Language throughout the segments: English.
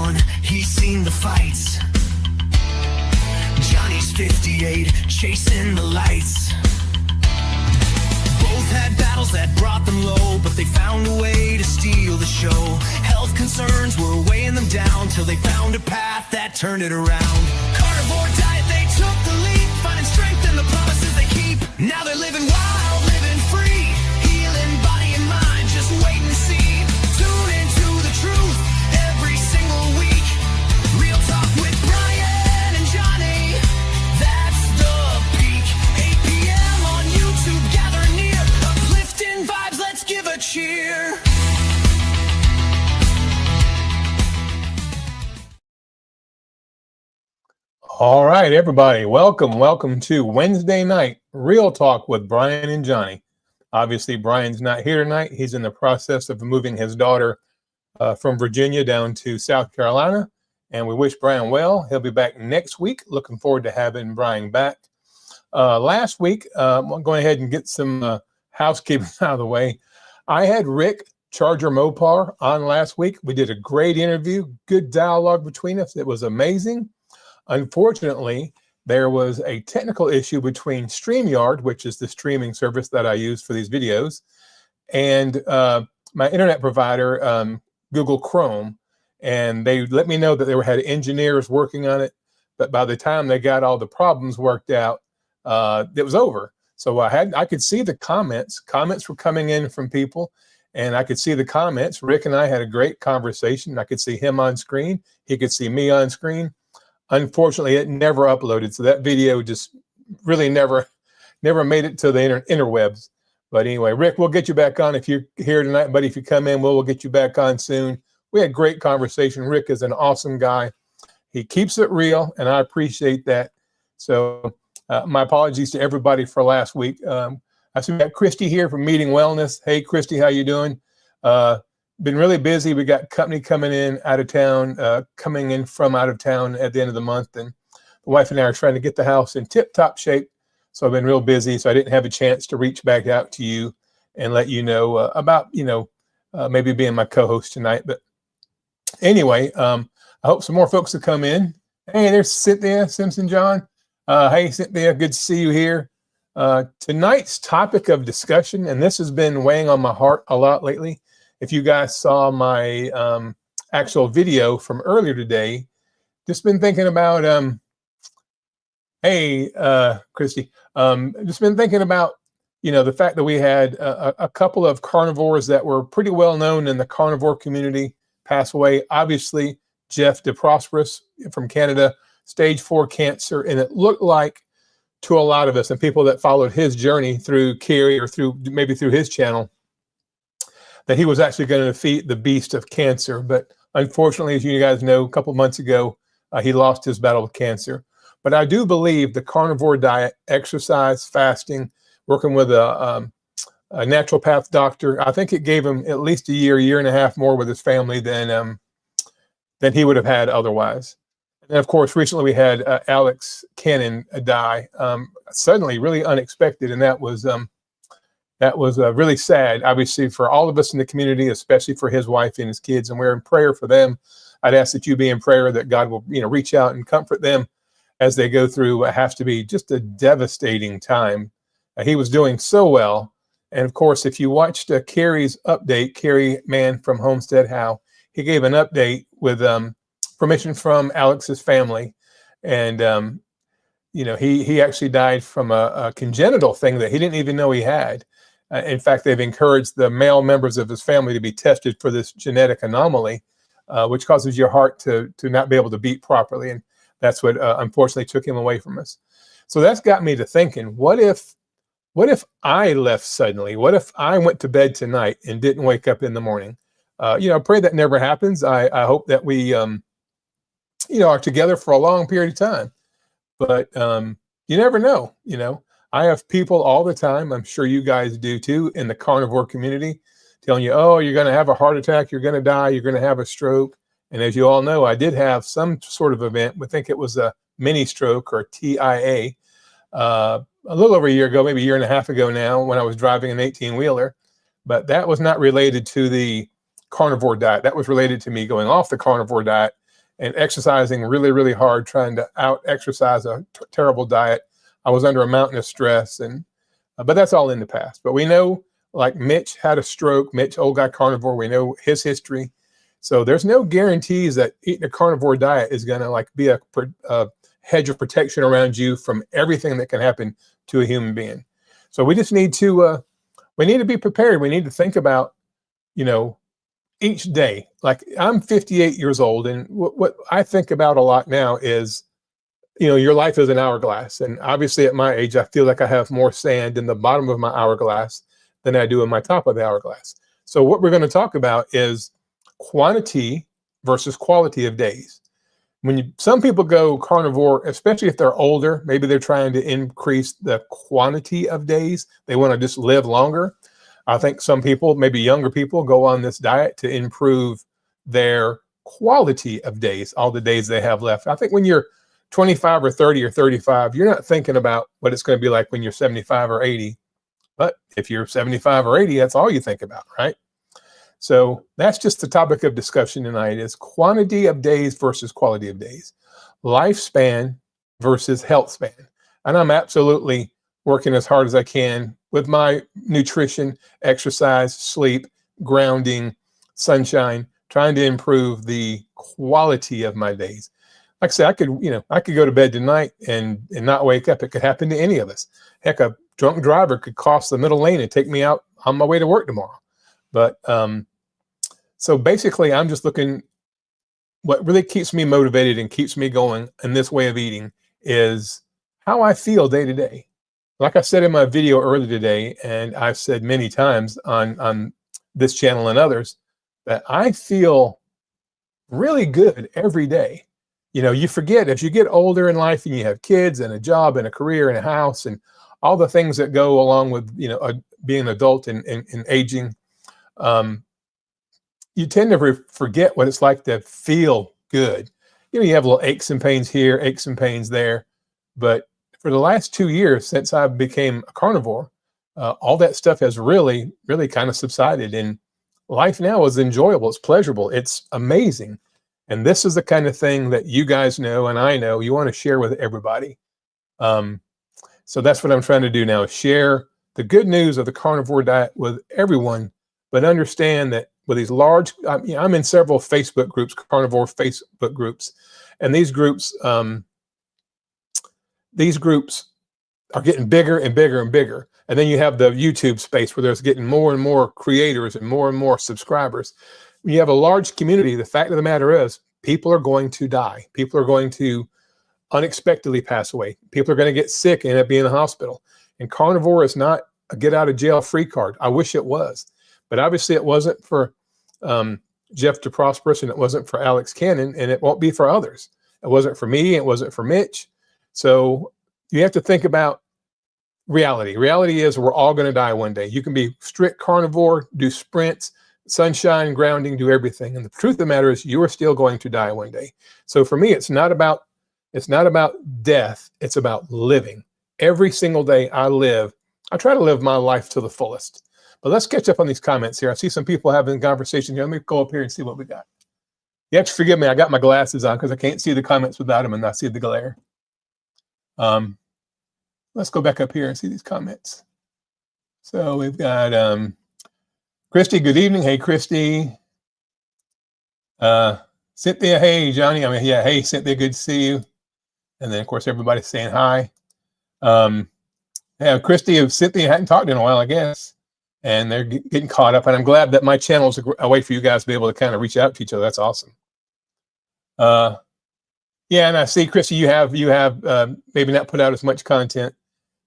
21, he's seen the fights. Johnny's 58, chasing the lights. Both had battles that brought them low, but they found a way to steal the show. Health concerns were weighing them down till they found a path that turned it around. Carnivore diet, they took the leap, finding strength in the promises they keep. Now they're living wild, living free, healing body and mind, just wait and see. Tune into the truth every single week. Real talk with Brian and Johnny, that's the peak. 8 p.m. on YouTube, gather near, uplifting vibes, let's give a cheer. All right, everybody, welcome to Wednesday night Real Talk with Brian and Johnny. Obviously, Brian's not here tonight. He's in the process of moving his daughter from Virginia down to South Carolina, and we wish Brian well. He'll be back next week. Looking forward to having Brian back. Last week, I'm going ahead and get some housekeeping out of the way. I had Rick Charger Mopar on last week. We did a great interview, good dialogue between us. It was amazing. Unfortunately, there was a technical issue between StreamYard, which is the streaming service that I use for these videos, and my internet provider, Google Chrome. And they let me know that they had engineers working on it, but by the time they got all the problems worked out, it was over. So I could see the comments. Comments were coming in from people, and I could see the comments. Rick and I had a great conversation. I could see him on screen. He could see me on screen. Unfortunately, it never uploaded, so that video just really never made it to the interwebs. But anyway, Rick, we'll get you back on if you're here tonight, buddy. If you come in, we'll get you back on soon. We had a great conversation. Rick is an awesome guy. He keeps it real, and I appreciate that. So my apologies to everybody for last week. I see we got Christy here from Meeting Wellness. Hey, Christy, how you doing? Been really busy. We got company coming in out of town, coming in from out of town at the end of the month, and the wife and I are trying to get the house in tip-top shape. So I've been real busy, so I didn't have a chance to reach back out to you and let you know about maybe being my co-host tonight. But anyway, I hope some more folks will come in. Hey, there's Cynthia Simpson John. Hey, Cynthia, good to see you here. Tonight's topic of discussion, and this has been weighing on my heart a lot lately. If you guys saw my actual video from earlier today, just been thinking about, hey, Christy, just been thinking about, the fact that we had a couple of carnivores that were pretty well known in the carnivore community pass away. Obviously, Jeff DeProsperous from Canada, stage 4 cancer, and it looked like to a lot of us and people that followed his journey through Kerry or maybe through his channel, that he was actually going to defeat the beast of cancer. But unfortunately, as you guys know, a couple months ago, he lost his battle with cancer. But I do believe the carnivore diet, exercise, fasting, working with a naturopath doctor, I think it gave him at least a year and a half more with his family than he would have had otherwise. And of course, recently we had Alex Cannon die suddenly, really unexpected, and that was really sad, obviously, for all of us in the community, especially for his wife and his kids. And we're in prayer for them. I'd ask that you be in prayer that God will, reach out and comfort them as they go through what has to be just a devastating time. He was doing so well. And of course, if you watched Kerry's update, Kerry Mann from Homestead How, he gave an update with permission from Alex's family. And, he actually died from a congenital thing that he didn't even know he had. In fact, they've encouraged the male members of his family to be tested for this genetic anomaly, which causes your heart to not be able to beat properly. And that's what unfortunately took him away from us. So that's got me to thinking, what if I left suddenly? What if I went to bed tonight and didn't wake up in the morning? I pray that never happens. I hope that we, are together for a long period of time. But you never know, I have people all the time, I'm sure you guys do too, in the carnivore community, telling you, oh, you're going to have a heart attack, you're going to die, you're going to have a stroke. And as you all know, I did have some sort of event. I think it was a mini stroke or TIA a little over a year ago, maybe a year and a half ago now, when I was driving an 18-wheeler. But that was not related to the carnivore diet. That was related to me going off the carnivore diet and exercising really, really hard, trying to out exercise a terrible diet. I was under a mountain of stress, and but that's all in the past. But we know, like Mitch had a stroke. Mitch, old guy carnivore, we know his history. So there's no guarantees that eating a carnivore diet is going to like be a hedge of protection around you from everything that can happen to a human being. So we just need to be prepared. We need to think about, you know, each day. Like I'm 58 years old, and what I think about a lot now is, you know, your life is an hourglass. And obviously at my age, I feel like I have more sand in the bottom of my hourglass than I do in my top of the hourglass. So what we're going to talk about is quantity versus quality of days. Some people go carnivore, especially if they're older, maybe they're trying to increase the quantity of days. They want to just live longer. I think some people, maybe younger people, go on this diet to improve their quality of days, all the days they have left. I think when you're 25 or 30 or 35, you're not thinking about what it's going to be like when you're 75 or 80. But if you're 75 or 80, that's all you think about, right? So that's just the topic of discussion tonight, is quantity of days versus quality of days, lifespan versus health span. And I'm absolutely working as hard as I can with my nutrition, exercise, sleep, grounding, sunshine, trying to improve the quality of my days. Like I said, I could go to bed tonight and not wake up. It could happen to any of us. Heck, a drunk driver could cross the middle lane and take me out on my way to work tomorrow. But so basically, I'm just looking, what really keeps me motivated and keeps me going in this way of eating is how I feel day to day. Like I said in my video earlier today, and I've said many times on this channel and others, that I feel really good every day. You know, you forget as you get older in life and you have kids and a job and a career and a house and all the things that go along with, you know, being an adult and aging, you tend to forget what it's like to feel good. You know, you have little aches and pains here, aches and pains there. But for the last 2 years since I became a carnivore, all that stuff has really, really kind of subsided. And life now is enjoyable. It's pleasurable. It's amazing. And this is the kind of thing that you guys know and I know you want to share with everybody. So that's what I'm trying to do now, is share the good news of the carnivore diet with everyone, but understand that with these large, I'm in several Facebook groups, carnivore Facebook groups, and these groups are getting bigger and bigger and bigger. And then you have the YouTube space where there's getting more and more creators and more subscribers. When you have a large community, the fact of the matter is people are going to die. People are going to unexpectedly pass away. People are going to get sick and end up being in the hospital. And carnivore is not a get out of jail free card. I wish it was. But obviously it wasn't for Jeff DeProsperous, and it wasn't for Alex Cannon, and it won't be for others. It wasn't for me. It wasn't for Mitch. So you have to think about reality. Reality is we're all going to die one day. You can be strict carnivore, do sprints, sunshine, grounding, do everything. And the truth of the matter is you are still going to die one day. So for me, it's not about death. It's about living. Every single day I live, I try to live my life to the fullest. But let's catch up on these comments here. I see some people having conversation here. Let me go up here and see what we got. You have to forgive me. I got my glasses on because I can't see the comments without them and I see the glare. Let's go back up here and see these comments. So we've got Christy, good evening. Hey, Christy. Cynthia, hey, Johnny. Hey, Cynthia, good to see you. And then, of course, everybody's saying hi. Yeah, Christy and Cynthia hadn't talked in a while, I guess. And they're getting caught up. And I'm glad that my channel is a way for you guys to be able to kind of reach out to each other. That's awesome. Yeah, and I see, Christy, you have maybe not put out as much content.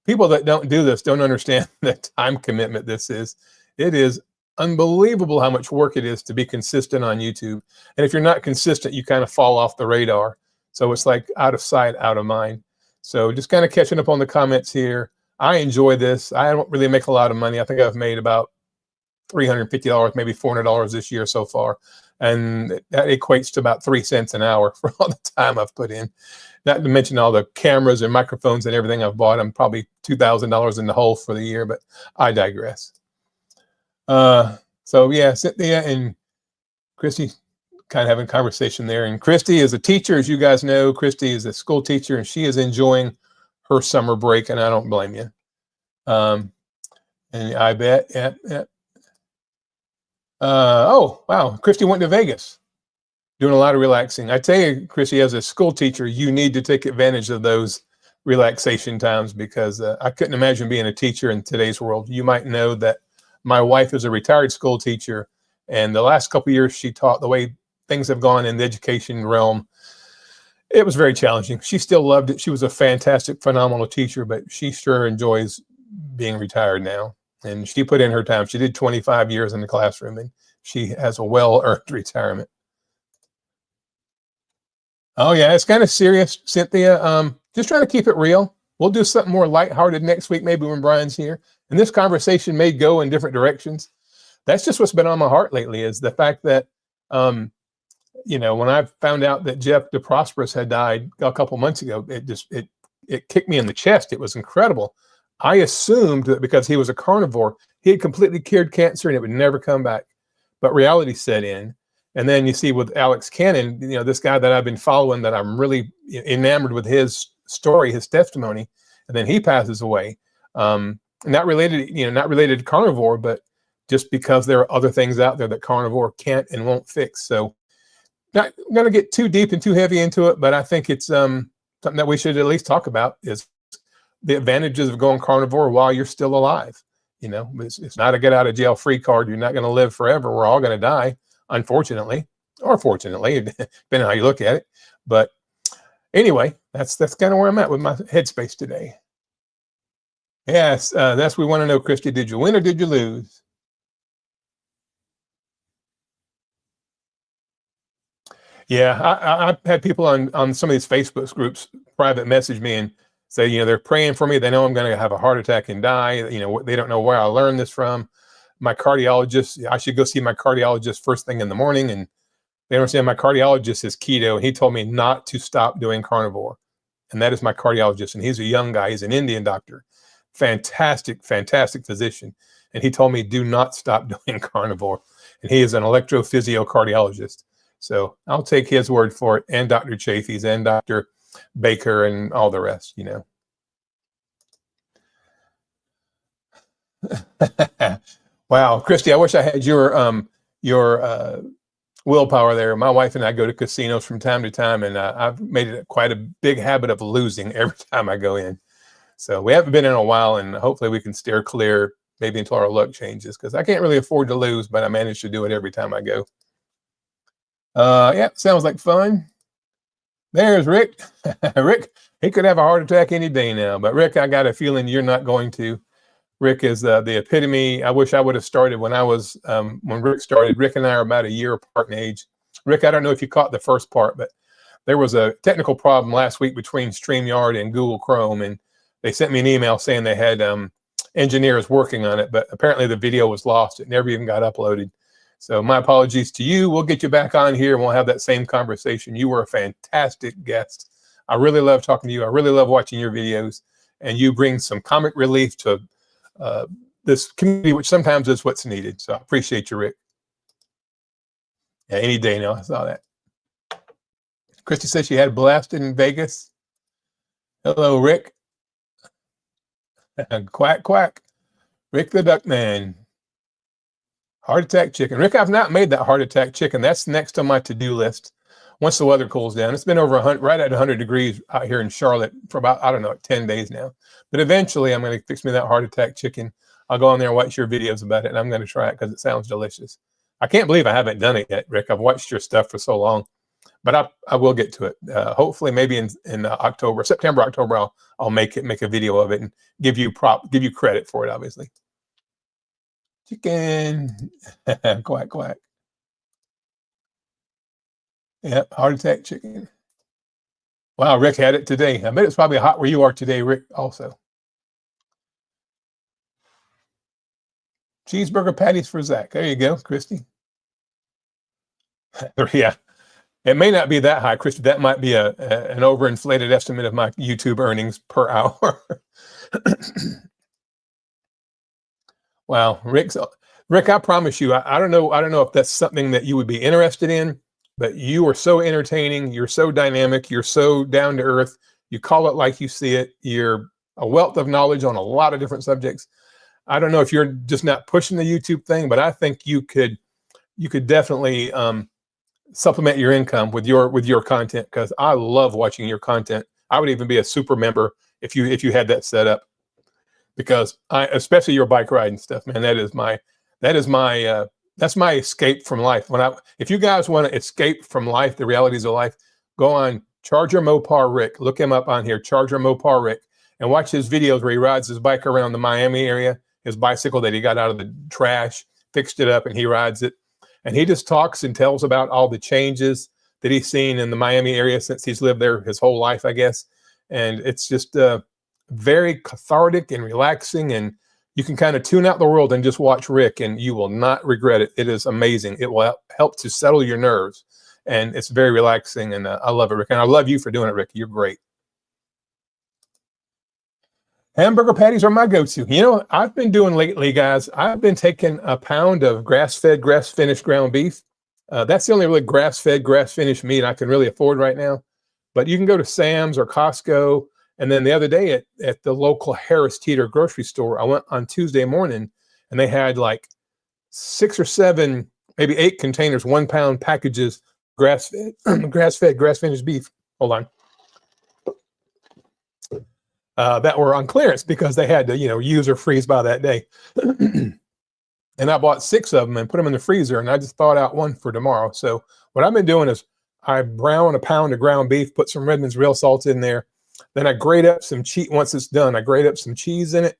People that don't do this don't understand the time commitment this is. It is unbelievable how much work it is to be consistent on YouTube. And if you're not consistent, you kind of fall off the radar. So it's like out of sight, out of mind. So just kind of catching up on the comments here. I enjoy this. I don't really make a lot of money. I think I've made about $350, maybe $400 this year so far. And that equates to about 3 cents an hour for all the time I've put in. Not to mention all the cameras and microphones and everything I've bought. I'm probably $2,000 in the hole for the year, but I digress. So yeah, Cynthia and Christy, kind of having a conversation there. And Christy is a teacher, as you guys know. Christy is a school teacher, and she is enjoying her summer break, and I don't blame you. And I bet, yeah. Oh, wow. Christy went to Vegas, doing a lot of relaxing. I tell you, Christy, as a school teacher, you need to take advantage of those relaxation times, because I couldn't imagine being a teacher in today's world. You might know that my wife is a retired school teacher, and the last couple of years she taught, the way things have gone in the education realm, it was very challenging. She still loved it. She was a fantastic, phenomenal teacher, but she sure enjoys being retired now. And she put in her time. She did 25 years in the classroom, and she has a well-earned retirement. Oh yeah, it's kind of serious, Cynthia. Just trying to keep it real. We'll do something more lighthearted next week, maybe when Brian's here. And this conversation may go in different directions. That's just what's been on my heart lately, is the fact that, you know, when I found out that Jeff DeProsperous had died a couple months ago, it kicked me in the chest. It was incredible. I assumed that because he was a carnivore, he had completely cured cancer and it would never come back. But reality set in. And then you see with Alex Cannon, you know, this guy that I've been following, that I'm really enamored with his story, his testimony, and then he passes away. Not related, you know, not related to carnivore, but just because there are other things out there that carnivore can't and won't fix. So not going to get too deep and too heavy into it, but I think it's something that we should at least talk about, is the advantages of going carnivore while you're still alive. You know, it's not a get out of jail free card. You're not going to live forever. We're all going to die, unfortunately, or fortunately, depending on how you look at it. But anyway, that's kind of where I'm at with my headspace today. Yes, that's we want to know, Christy. Did you win or did you lose? Yeah, I've had people on some of these Facebook groups private message me and say, you know, they're praying for me. They know I'm going to have a heart attack and die. You know, they don't know where I learned this from. My cardiologist, I should go see my cardiologist first thing in the morning. And they understand my cardiologist is keto. And he told me not to stop doing carnivore. And that is my cardiologist. And he's a young guy. He's an Indian doctor. Fantastic, fantastic physician. And he told me, do not stop doing carnivore. And he is an electrophysiocardiologist. So I'll take his word for it, and Dr. Chafee's and Dr. Baker and all the rest, you know. Wow, Christy, I wish I had your willpower there. My wife and I go to casinos from time to time, and I've made it quite a big habit of losing every time I go in. So we haven't been in a while, and hopefully we can steer clear maybe until our luck changes, because I can't really afford to lose, but I manage to do it every time I go. Yeah, sounds like fun. There's Rick. Rick, he could have a heart attack any day now, but Rick, I got a feeling you're not going to. Rick is the epitome. I wish I would have started when I was, when Rick started. Rick and I are about a year apart in age. Rick, I don't know if you caught the first part, but there was a technical problem last week between StreamYard and Google Chrome, and they sent me an email saying they had engineers working on it, but apparently the video was lost. It never even got uploaded. So my apologies to you. We'll get you back on here and we'll have that same conversation. You were a fantastic guest. I really love talking to you. I really love watching your videos, and you bring some comic relief to this community, which sometimes is what's needed. So I appreciate you, Rick. Yeah, any day now. I saw that. Christy says she had blasted in Vegas. Hello, Rick. Quack, quack. Rick the Duck Man. Heart attack chicken. Rick, I've not made that heart attack chicken. That's next on my to-do list. Once the weather cools down, it's been over 100, right at 100 degrees out here in Charlotte for about, I don't know, 10 days now. But eventually I'm going to fix me that heart attack chicken. I'll go on there and watch your videos about it, and I'm going to try it because it sounds delicious. I can't believe I haven't done it yet, Rick. I've watched your stuff for so long, but I will get to it. Hopefully maybe in October, September, October, I'll make a video of it and give you credit for it, obviously. Chicken. Quack, quack. Yep, heart attack chicken. Wow, Rick had it today. I bet it's probably hot where you are today, Rick, also. Cheeseburger patties for Zach. There you go, Christy. Yeah, it may not be that high, Christy. That might be an overinflated estimate of my YouTube earnings per hour. Wow, Rick, I promise you, I don't know if that's something that you would be interested in, but you are so entertaining. You're so dynamic. You're so down to earth. You call it like you see it. You're a wealth of knowledge on a lot of different subjects. I don't know if you're just not pushing the YouTube thing, but I think you could definitely supplement your income with your content, because I love watching your content. I would even be a super member if you had that set up, because especially your bike riding stuff, man. That's my escape from life. If you guys want to escape from life, the realities of life, go on Charger Mopar Rick. Look him up on here, Charger Mopar Rick, and watch his videos where he rides his bike around the Miami area, his bicycle that he got out of the trash, fixed it up, and he rides it. And he just talks and tells about all the changes that he's seen in the Miami area since he's lived there his whole life, I guess. And it's just very cathartic and relaxing, and you can kind of tune out the world and just watch Rick, and you will not regret it. It is amazing. It will help to settle your nerves, and it's very relaxing, and I love it, Rick. And I love you for doing it, Rick. You're great. Hamburger patties are my go-to. You know, I've been doing lately, guys, I've been taking a pound of grass-fed, grass-finished ground beef. That's the only really grass-fed, grass-finished meat I can really afford right now. But you can go to Sam's or Costco. And then the other day at the local Harris Teeter grocery store, I went on Tuesday morning, and they had like 6 or 7, maybe 8 containers, 1 pound packages, grass-fed, grass-finished beef. Hold on. That were on clearance because they had to, use or freeze by that day. And I bought 6 of them and put them in the freezer, and I just thawed out 1 for tomorrow. So what I've been doing is I brown a pound of ground beef, put some Redmond's real salt in there. Then I grate up some cheese. Once it's done, I grate up some cheese in it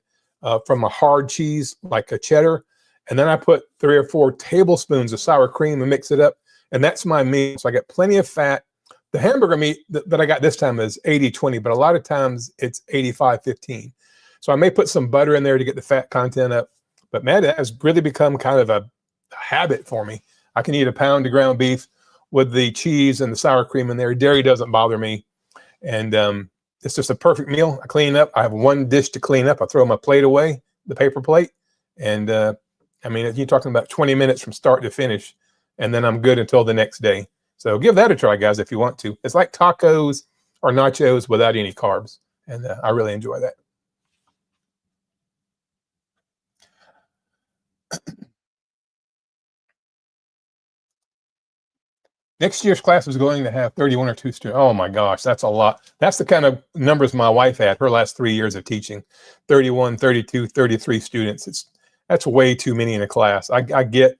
from a hard cheese like a cheddar. And then I put 3 or 4 tablespoons of sour cream and mix it up. And that's my meat. So I get plenty of fat. The hamburger meat that I got this time is 80-20, but a lot of times it's 85-15. So I may put some butter in there to get the fat content up. But man, that has really become kind of a habit for me. I can eat a pound of ground beef with the cheese and the sour cream in there. Dairy doesn't bother me. And it's just a perfect meal. I clean up. I have 1 dish to clean up. I throw my plate away, the paper plate. And I mean, you're talking about 20 minutes from start to finish. And then I'm good until the next day. So give that a try, guys, if you want to. It's like tacos or nachos without any carbs. And I really enjoy that. Next year's class is going to have 31 or 2 students. Oh my gosh, that's a lot. That's the kind of numbers my wife had her last 3 years of teaching. 31, 32, 33 students. That's way too many in a class. I get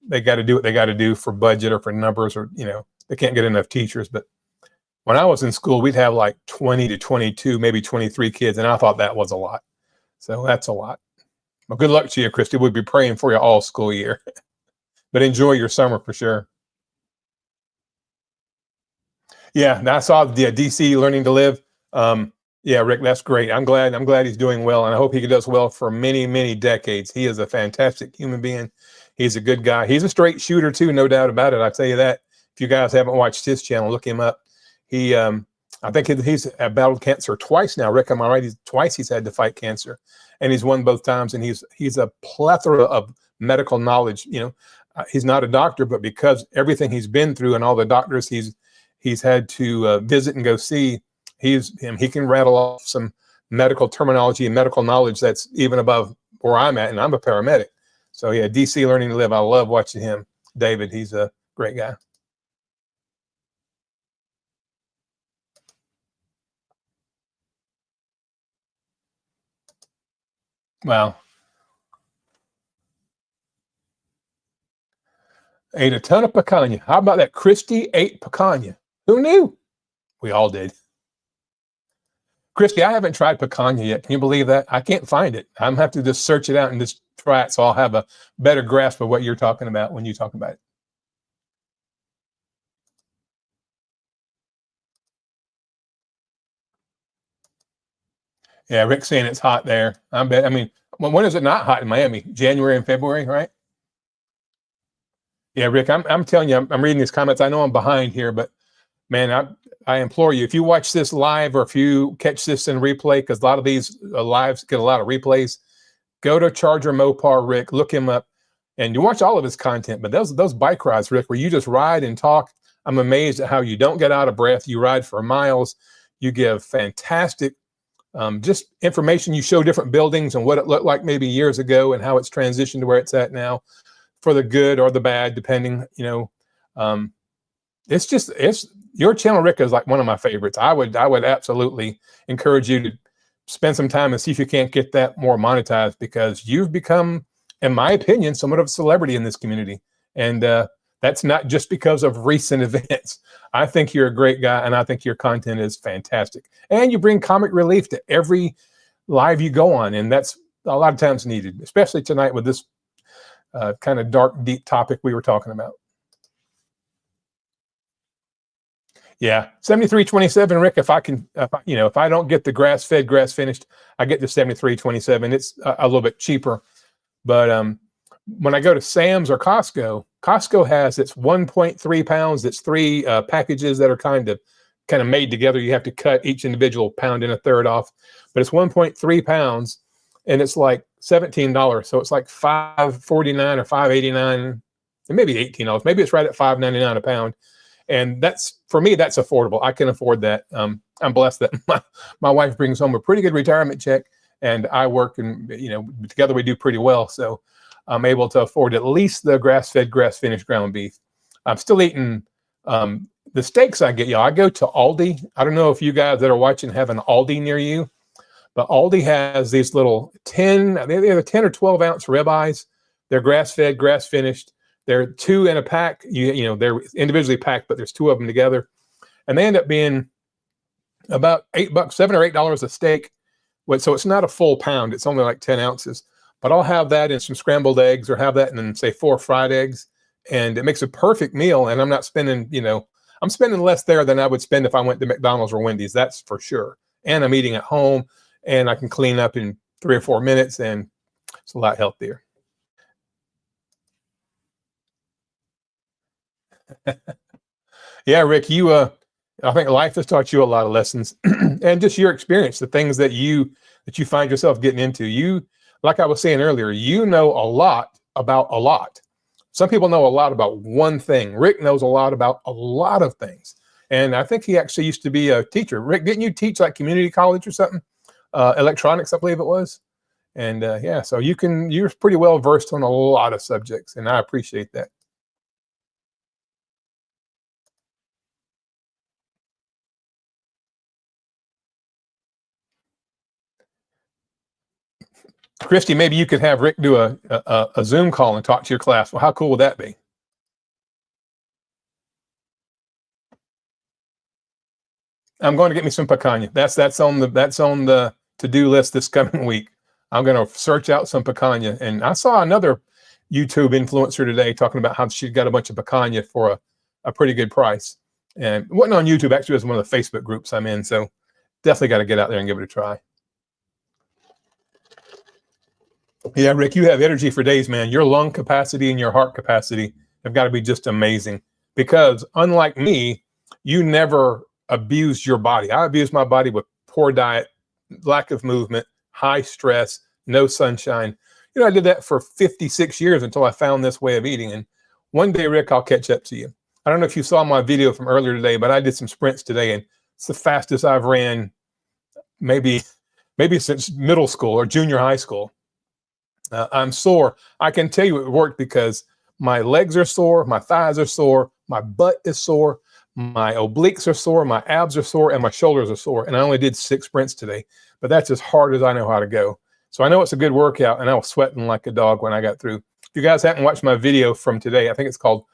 they got to do what they got to do for budget or for numbers, or they can't get enough teachers. But when I was in school, we'd have like 20 to 22, maybe 23 kids, and I thought that was a lot. So that's a lot. Well, good luck to you, Christy. We'll be praying for you all school year. But enjoy your summer for sure. Yeah, I saw the DC Learning to Live. Yeah, Rick, that's great. I'm glad he's doing well, and I hope he does well for many, many decades. He is a fantastic human being. He's a good guy. He's a straight shooter too, no doubt about it. I tell you that. If you guys haven't watched his channel, look him up. He, I think he's battled cancer twice now. Rick, am I right? Twice he's had to fight cancer, and he's won both times. And he's a plethora of medical knowledge. He's not a doctor, but because everything he's been through and all the doctors he's had to visit and go see, he can rattle off some medical terminology and medical knowledge that's even above where I'm at, and I'm a paramedic. So yeah, DC Learning to Live. I love watching him. David, he's a great guy. Wow. Ate a ton of picanha. How about that? Christy ate picanha. Who knew? We all did. Christy, I haven't tried picanha yet. Can you believe that? I can't find it. I'm going to have to just search it out and just try it, so I'll have a better grasp of what you're talking about when you talk about it. Yeah, Rick's saying it's hot there. I mean, when is it not hot in Miami? January and February, right? Yeah, Rick, I'm telling you, I'm reading these comments. I know I'm behind here, but man, I implore you, if you watch this live or if you catch this in replay, because a lot of these lives get a lot of replays, go to Charger Mopar Rick, look him up, and you watch all of his content. But those bike rides, Rick, where you just ride and talk, I'm amazed at how you don't get out of breath. You ride for miles. You give fantastic just information. You show different buildings and what it looked like maybe years ago and how it's transitioned to where it's at now, for the good or the bad, depending. It's your channel, Rick, is like one of my favorites. I would absolutely encourage you to spend some time and see if you can't get that more monetized, because you've become, in my opinion, somewhat of a celebrity in this community. And that's not just because of recent events. I think you're a great guy, and I think your content is fantastic. And you bring comic relief to every live you go on, and that's a lot of times needed, especially tonight with this kind of dark, deep topic we were talking about. Yeah, 73.27, Rick. If I don't get the grass fed, grass finished, I get the 73.27. It's a little bit cheaper, but when I go to Sam's or Costco, Costco has its 1.3 pounds. It's three packages that are kind of made together. You have to cut each individual pound and a third off, but it's 1.3 pounds, and it's like $17. So it's like $5.49 or $5.89, and maybe $18. Maybe it's right at $5.99 a pound. And that's, for me, that's affordable. I can afford that. I'm blessed that my wife brings home a pretty good retirement check, and I work, and together we do pretty well. So I'm able to afford at least the grass-fed, grass-finished ground beef. I'm still eating the steaks I get. I go to Aldi. I don't know if you guys that are watching have an Aldi near you, but Aldi has these little 10 or 12 ounce ribeyes. They're grass-fed, grass-finished. They're 2 in a pack. They're individually packed, but there's 2 of them together, and they end up being about $8, $7 or $8 a steak. So it's not a full pound. It's only like 10 ounces. But I'll have that in some scrambled eggs, or have that in, say, 4 fried eggs, and it makes a perfect meal. And I'm not spending, I'm spending less there than I would spend if I went to McDonald's or Wendy's. That's for sure. And I'm eating at home, and I can clean up in 3 or 4 minutes, and it's a lot healthier. Yeah, Rick, I think life has taught you a lot of lessons, and just your experience, the things that you find yourself getting into. You, like I was saying earlier, you know a lot about a lot. Some people know a lot about one thing. Rick knows a lot about a lot of things, and I think he actually used to be a teacher. Rick, didn't you teach like community college or something? Electronics, I believe it was. And yeah, so you're pretty well versed on a lot of subjects, and I appreciate that. Christy, maybe you could have Rick do a Zoom call and talk to your class. Well, how cool would that be? I'm going to get me some picanha. That's on the to-do list this coming week. I'm going to search out some picanha. And I saw another YouTube influencer today talking about how she got a bunch of picanha for a pretty good price. And it wasn't on YouTube, actually. It was one of the Facebook groups I'm in. So definitely got to get out there and give it a try. Yeah, Rick, you have energy for days, man. Your lung capacity and your heart capacity have got to be just amazing, because unlike me, you never abused your body. I abused my body with poor diet, lack of movement, high stress, no sunshine. I did that for 56 years until I found this way of eating. And one day, Rick, I'll catch up to you. I don't know if you saw my video from earlier today, but I did some sprints today, and it's the fastest I've ran maybe since middle school or junior high school. I'm sore. I can tell you it worked, because my legs are sore, my thighs are sore, my butt is sore, my obliques are sore, my abs are sore, and my shoulders are sore. And I only did 6 sprints today, but that's as hard as I know how to go. So I know it's a good workout, and I was sweating like a dog when I got through. If you guys haven't watched my video from today, I think it's called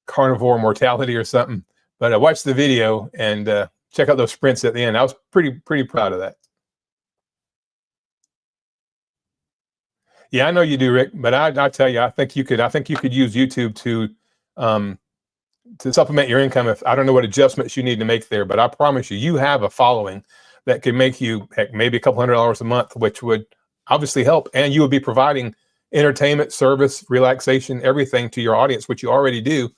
Carnivore Mortality or something, but watch the video and check out those sprints at the end. I was pretty proud of that. Yeah, I know you do, Rick, but I tell you, I think you could use YouTube to supplement your income. If I don't know what adjustments you need to make there, but I promise you have a following that could make you, heck, maybe a couple $100 a month, which would obviously help. And you would be providing entertainment, service, relaxation, everything to your audience, which you already do.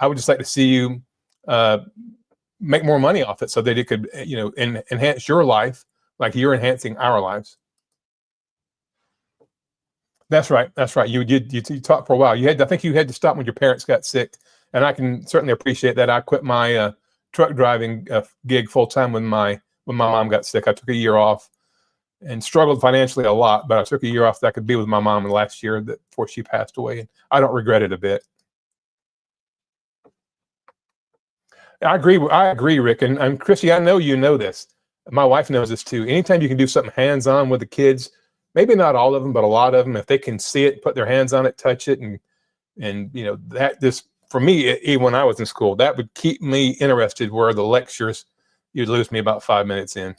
I would just like to see you make more money off it, so that it could, enhance your life like you're enhancing our lives. That's right. You talked for a while. I think you had to stop when your parents got sick, And I can certainly appreciate that. I quit my truck driving gig full time when my mom got sick. I took a year off and struggled financially a lot, but I took a year off that I could be with my mom last year before she passed away, and I don't regret it a bit. I agree. I agree, Rick. And Chrissy, I know you know this. My wife knows this too. Anytime you can do something hands-on with the kids, maybe not all of them, but a lot of them, if they can see it, put their hands on it, touch it, and that this for me, even when I was in school, that would keep me interested. Where the lectures, you'd lose me about 5 minutes in.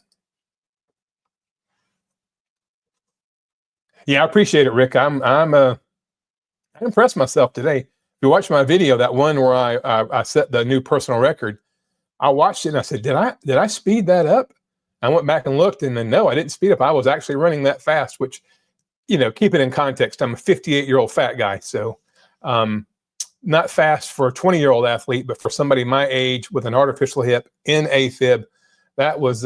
Yeah, I appreciate it, Rick. I impressed myself today. If you watch my video, that one where I set the new personal record, I watched it and I said, did I speed that up? I went back and looked, and then no, I didn't speed up. I was actually running that fast, which, keep it in context. I'm a 58-year-old fat guy, so not fast for a 20-year-old athlete, but for somebody my age with an artificial hip in AFib, that was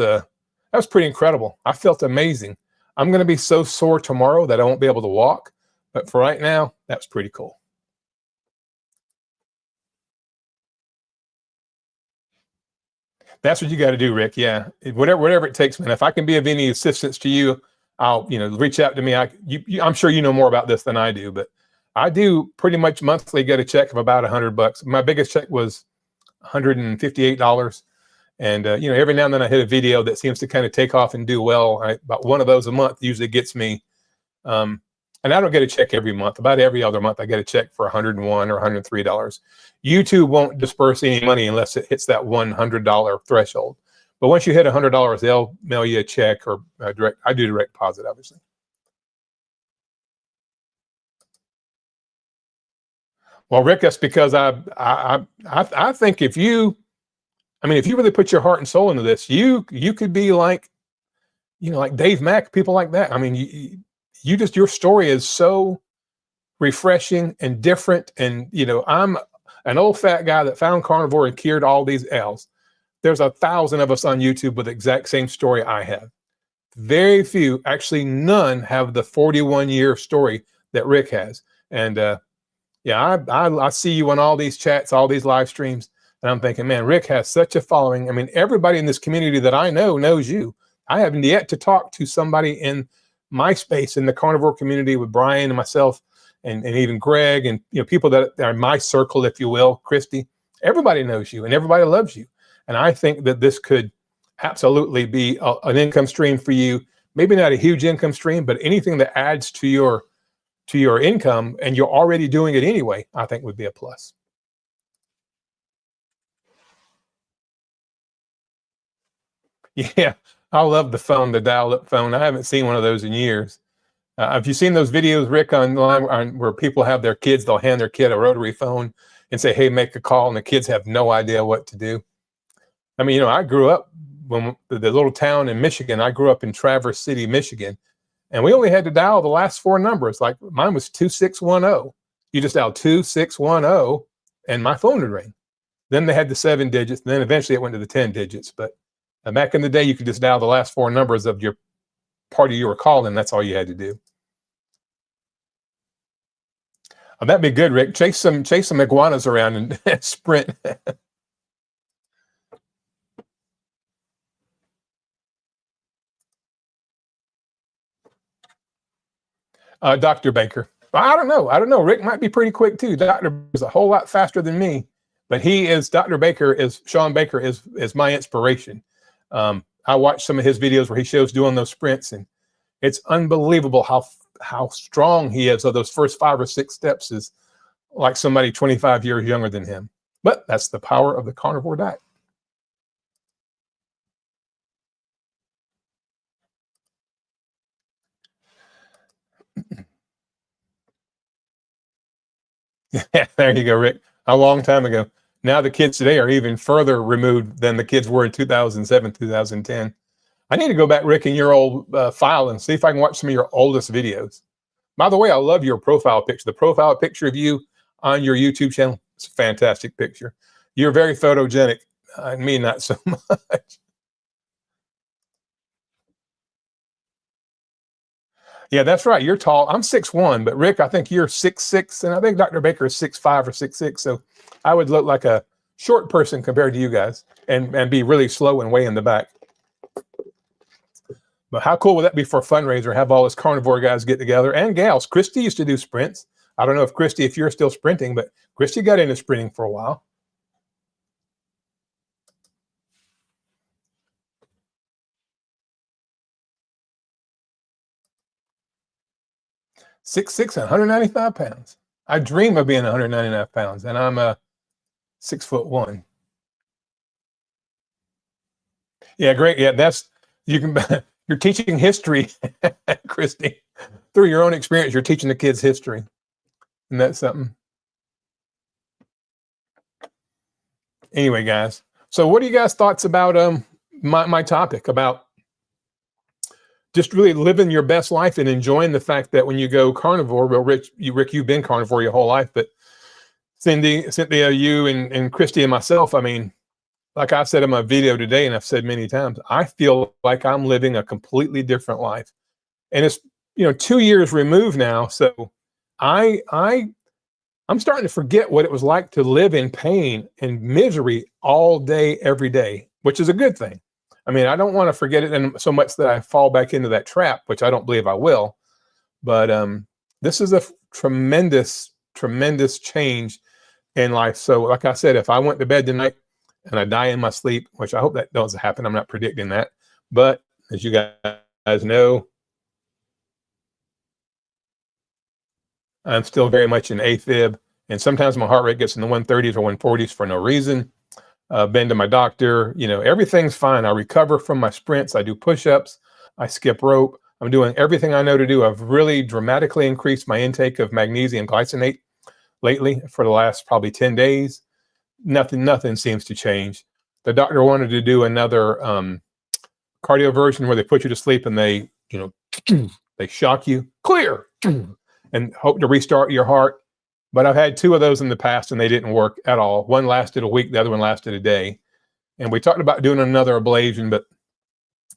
pretty incredible. I felt amazing. I'm going to be so sore tomorrow that I won't be able to walk, but for right now, that's pretty cool. That's what you got to do, Rick. Yeah, whatever it takes, man. If I can be of any assistance to you, I'll reach out to me. I'm sure you know more about this than I do, but I do pretty much monthly get a check of about $100. My biggest check was $158, and every now and then I hit a video that seems to kind of take off and do well. About one of those a month usually gets me. And I don't get a check every month. About every other month, I get a check for $101 or $103. YouTube won't disperse any money unless it hits that $100 threshold. But once you hit $100, they'll mail you a check or direct. I do direct deposit, obviously. Well, Rick, that's because I think if you really put your heart and soul into this, you could be like, like Dave Mack, people like that. I mean, your story is so refreshing and different. And, I'm an old fat guy that found carnivore and cured all these ails. There's 1,000 of us on YouTube with the exact same story I have. Very few, actually none, have the 41-year story that Rick has. And I see you on all these chats, all these live streams, and I'm thinking, man, Rick has such a following. I mean, everybody in this community that I know knows you. I haven't yet to talk to somebody in my space in the carnivore community with Brian and myself and even Greg and people that are in my circle, if you will, Christy. Everybody knows you and everybody loves you. And I think that this could absolutely be an income stream for you. Maybe not a huge income stream, but anything that adds to your income, and you're already doing it anyway, I think would be a plus. Yeah, I love the phone, the dial-up phone. I haven't seen one of those in years. Have you seen those videos, Rick, online where people have their kids, they'll hand their kid a rotary phone and say, hey, make a call, and the kids have no idea what to do? I mean, I grew up when the little town in Michigan, I grew up in Traverse City, Michigan, and we only had to dial the last four numbers. Like mine was 2610. You just dial 2610 and my phone would ring. Then they had the 7 digits, and then eventually it went to the 10 digits. But back in the day, you could just dial the last four numbers of your party you were calling. That's all you had to do. Oh, that'd be good, Rick. Chase some iguanas around and sprint. Dr. Baker. I don't know. Rick might be pretty quick too. Dr. is a whole lot faster than me, but Sean Baker is my inspiration. I watched some of his videos where he shows doing those sprints, and it's unbelievable how strong he is. So those first 5 or 6 steps is like somebody 25 years younger than him. But that's the power of the carnivore diet. Yeah, there you go, Rick. A long time ago. Now the kids today are even further removed than the kids were in 2007, 2010. I need to go back, Rick, in your old file and see if I can watch some of your oldest videos. By the way, I love your profile picture. The profile picture of you on your YouTube channel, it's a fantastic picture. You're very photogenic. Me, not so much. Yeah, that's right. You're tall. I'm 6'1", but Rick, I think you're 6'6", and I think Dr. Baker is 6'5" or 6'6". So I would look like a short person compared to you guys, and be really slow and way in the back. But how cool would that be for a fundraiser? Have all us carnivore guys get together, and gals. Christy used to do sprints. I don't know if Christy, if you're still sprinting, but Christy got into sprinting for a while. Six, 195 pounds. I dream of being 199 pounds, and I'm a 6'1". Yeah, great. Yeah, that's you can. You're teaching history, Christy, through your own experience. You're teaching the kids history, and that's something. Anyway, guys. So, what are you guys' thoughts about my topic about just really living your best life and enjoying the fact that when you go carnivore? Well, Rick, you've been carnivore your whole life, but Cynthia, you and Christy and myself, I mean, like I said in my video today, and I've said many times, I feel like I'm living a completely different life. And it's, 2 years removed now. So I'm starting to forget what it was like to live in pain and misery all day, every day, which is a good thing. I mean, I don't want to forget it and so much that I fall back into that trap, which I don't believe I will. But this is a tremendous, tremendous change in life. So like I said, if I went to bed tonight and I die in my sleep, which I hope that doesn't happen, I'm not predicting that. But as you guys know, I'm still very much in AFib. And sometimes my heart rate gets in the 130s or 140s for no reason. Been to my doctor, everything's fine. I recover from my sprints. I do push-ups. I skip rope. I'm doing everything I know to do. I've really dramatically increased my intake of magnesium glycinate lately for the last probably 10 days. Nothing seems to change. The doctor wanted to do another cardioversion where they put you to sleep and they, they shock you clear and hope to restart your heart. But I've had 2 of those in the past and they didn't work at all. One lasted a week, the other one lasted a day. And we talked about doing another ablation, but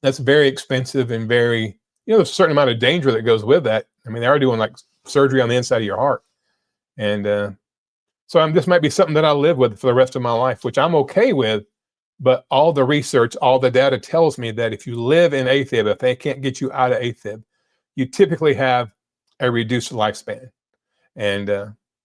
that's very expensive and very, there's a certain amount of danger that goes with that. I mean, they are doing like surgery on the inside of your heart. And so this might be something that I live with for the rest of my life, which I'm okay with. But all the research, all the data tells me that if you live in AFib, if they can't get you out of AFib, you typically have a reduced lifespan. And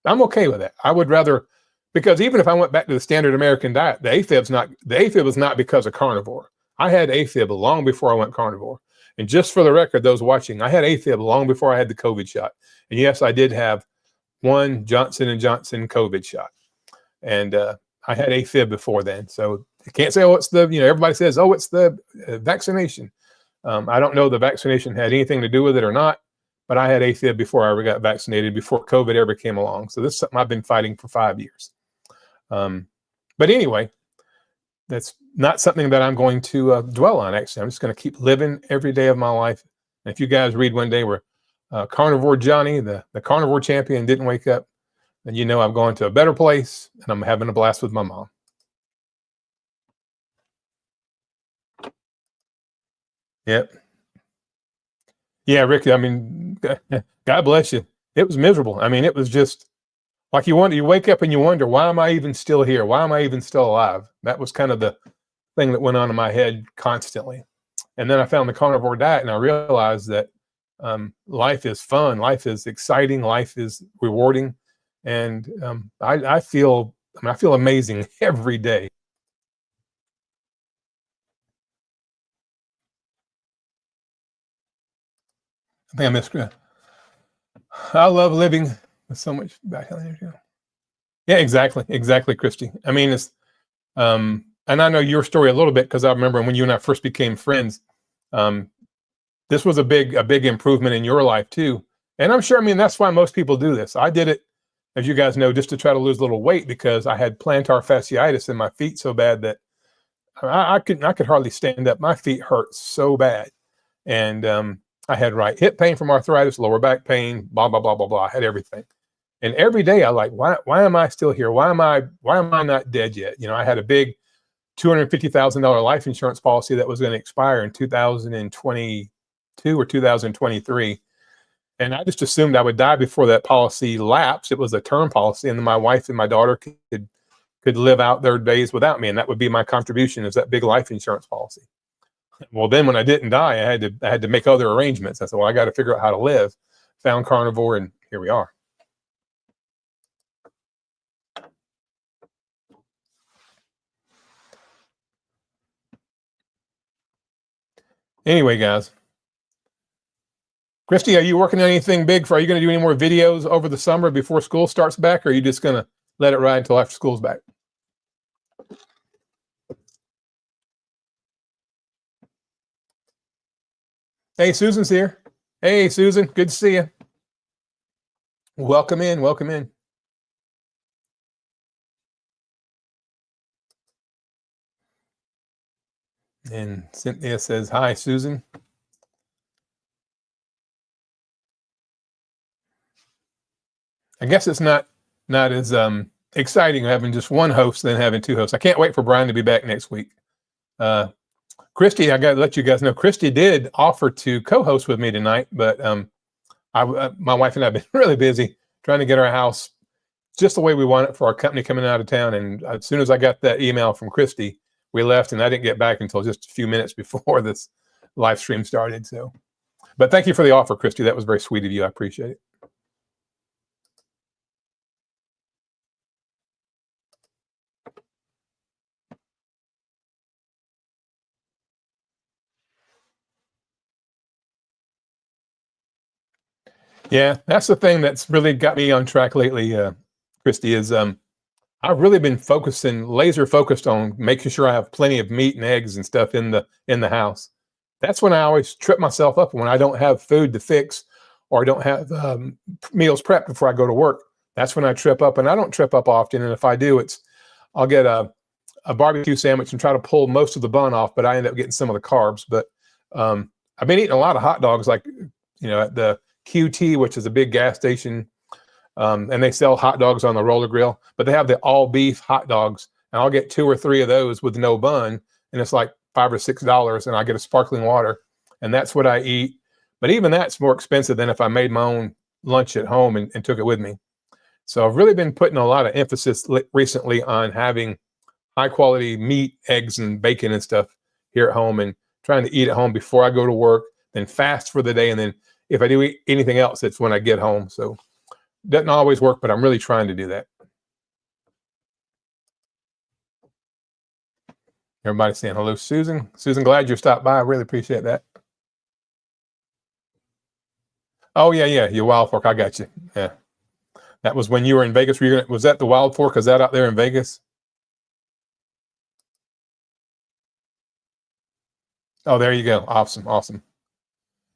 I'm okay with that. I would rather, because even if I went back to the standard American diet, the AFib is not because of carnivore. I had AFib long before I went carnivore. And just for the record, those watching, I had AFib long before I had the COVID shot. And yes, I did have one Johnson & Johnson COVID shot. And I had AFib before then. So I can't say, it's the, everybody says, it's the vaccination. I don't know the vaccination had anything to do with it or not, but I had AFib before I ever got vaccinated, before COVID ever came along. So this is something I've been fighting for 5 years. But anyway, that's not something that I'm going to dwell on, actually. I'm just going to keep living every day of my life. And if you guys read one day where Carnivore Johnny, the carnivore champion, didn't wake up, then I've gone to a better place and I'm having a blast with my mom. Yep. Yeah, Ricky, I mean, God bless you. It was miserable. I mean, it was just like you wake up and you wonder, why am I even still here? Why am I even still alive? That was kind of the thing that went on in my head constantly. And then I found the carnivore diet and I realized that life is fun. Life is exciting. Life is rewarding. And I feel amazing every day. I think I missed it. I love living with so much back on there. Yeah, exactly, Christy. I mean, it's and I know your story a little bit because I remember when you and I first became friends. This was a big improvement in your life too. And I'm sure, I mean, that's why most people do this. I did it, as you guys know, just to try to lose a little weight because I had plantar fasciitis in my feet so bad that I could hardly stand up. My feet hurt so bad, and I had right hip pain from arthritis, lower back pain, blah blah blah blah blah. I had everything, and every day I like, why am I still here? Why am I not dead yet? I had a big $250,000 life insurance policy that was going to expire in 2022 or 2023, And I just assumed I would die before that policy lapsed. It was a term policy, and then my wife and my daughter could live out their days without me, and that would be my contribution as that big life insurance policy. Well, then when I didn't die, I had to make other arrangements. I said, well, I got to figure out how to live. Found carnivore, and here we are. Anyway, guys, Christy, are you working on anything big? Are you going to do any more videos over the summer before school starts back, or are you just going to let it ride until after school's back? Hey, Susan's here. Hey, Susan, good to see you. Welcome in, welcome in. And Cynthia says, hi, Susan. I guess it's not as exciting having just one host than having two hosts. I can't wait for Brian to be back next week. Christy, I got to let you guys know, Christy did offer to co-host with me tonight, but my wife and I have been really busy trying to get our house just the way we want it for our company coming out of town. And as soon as I got that email from Christy, we left, and I didn't get back until just a few minutes before this live stream started. So, but thank you for the offer, Christy. That was very sweet of you. I appreciate it. Yeah, that's the thing that's really got me on track lately, Christy, is I've really been laser focused on making sure I have plenty of meat and eggs and stuff in the house. That's when I always trip myself up, when I don't have food to fix or I don't have meals prepped before I go to work. That's when I trip up, and I don't trip up often. And if I do, I'll get a barbecue sandwich and try to pull most of the bun off, but I end up getting some of the carbs. But I've been eating a lot of hot dogs, like at the QT, which is a big gas station. And they sell hot dogs on the roller grill, but they have the all beef hot dogs, and I'll get 2 or 3 of those with no bun, and it's like $5 or $6, and I get a sparkling water, and that's what I eat. But even that's more expensive than if I made my own lunch at home and took it with me. So I've really been putting a lot of emphasis recently on having high quality meat, eggs, and bacon and stuff here at home, and trying to eat at home before I go to work, then fast for the day, and then if I do eat anything else, it's when I get home. So doesn't always work, but I'm really trying to do that. Everybody's saying hello, Susan. Susan, glad you stopped by. I really appreciate that. Oh yeah, your Wild Fork. I got you. Yeah, that was when you were in Vegas. Was that the Wild Fork? Is that out there in Vegas? Oh, there you go. Awesome, awesome.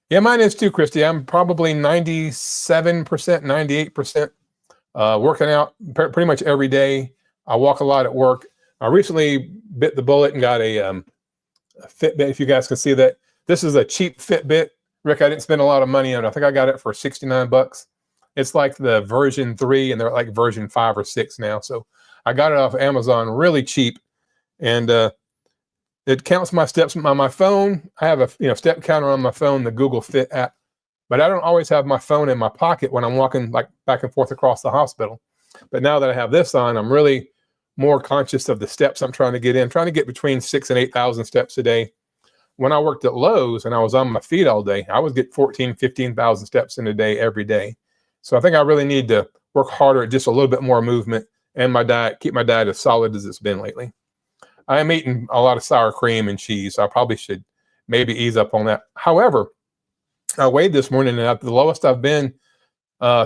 Yeah, mine is too, Christy. I'm probably 97%, 98% working out pretty much every day. I walk a lot at work. I recently bit the bullet and got a Fitbit. If you guys can see that, this is a cheap Fitbit. Rick, I didn't spend a lot of money on it. I think I got it for 69 bucks. It's like the version 3, and they're like version 5 or 6 now. So I got it off Amazon really cheap, and it counts my steps on my phone. I have a step counter on my phone, the Google Fit app, but I don't always have my phone in my pocket when I'm walking like back and forth across the hospital. But now that I have this on, I'm really more conscious of the steps I'm trying to get in. I'm trying to get between 6,000 and 8,000 steps a day. When I worked at Lowe's and I was on my feet all day, I would get 14,000, 15,000 steps in a day every day. So I think I really need to work harder at just a little bit more movement, and my diet, keep my diet as solid as it's been lately. I am eating a lot of sour cream and cheese, so I probably should maybe ease up on that. However, I weighed this morning, and the lowest I've been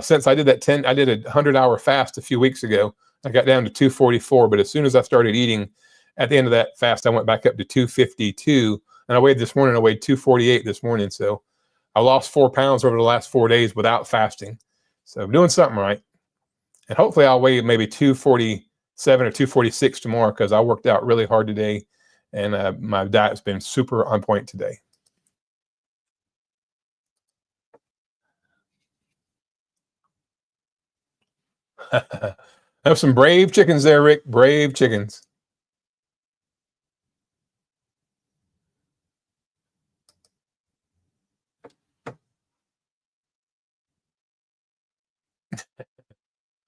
since I did a 100-hour fast a few weeks ago. I got down to 244, but as soon as I started eating at the end of that fast, I went back up to 252. And I weighed 248 this morning. So I lost 4 pounds over the last 4 days without fasting. So I'm doing something right. And hopefully I'll weigh maybe 247 or 246 tomorrow, because I worked out really hard today, and my diet's been super on point today. Have some brave chickens there, Rick. Brave chickens.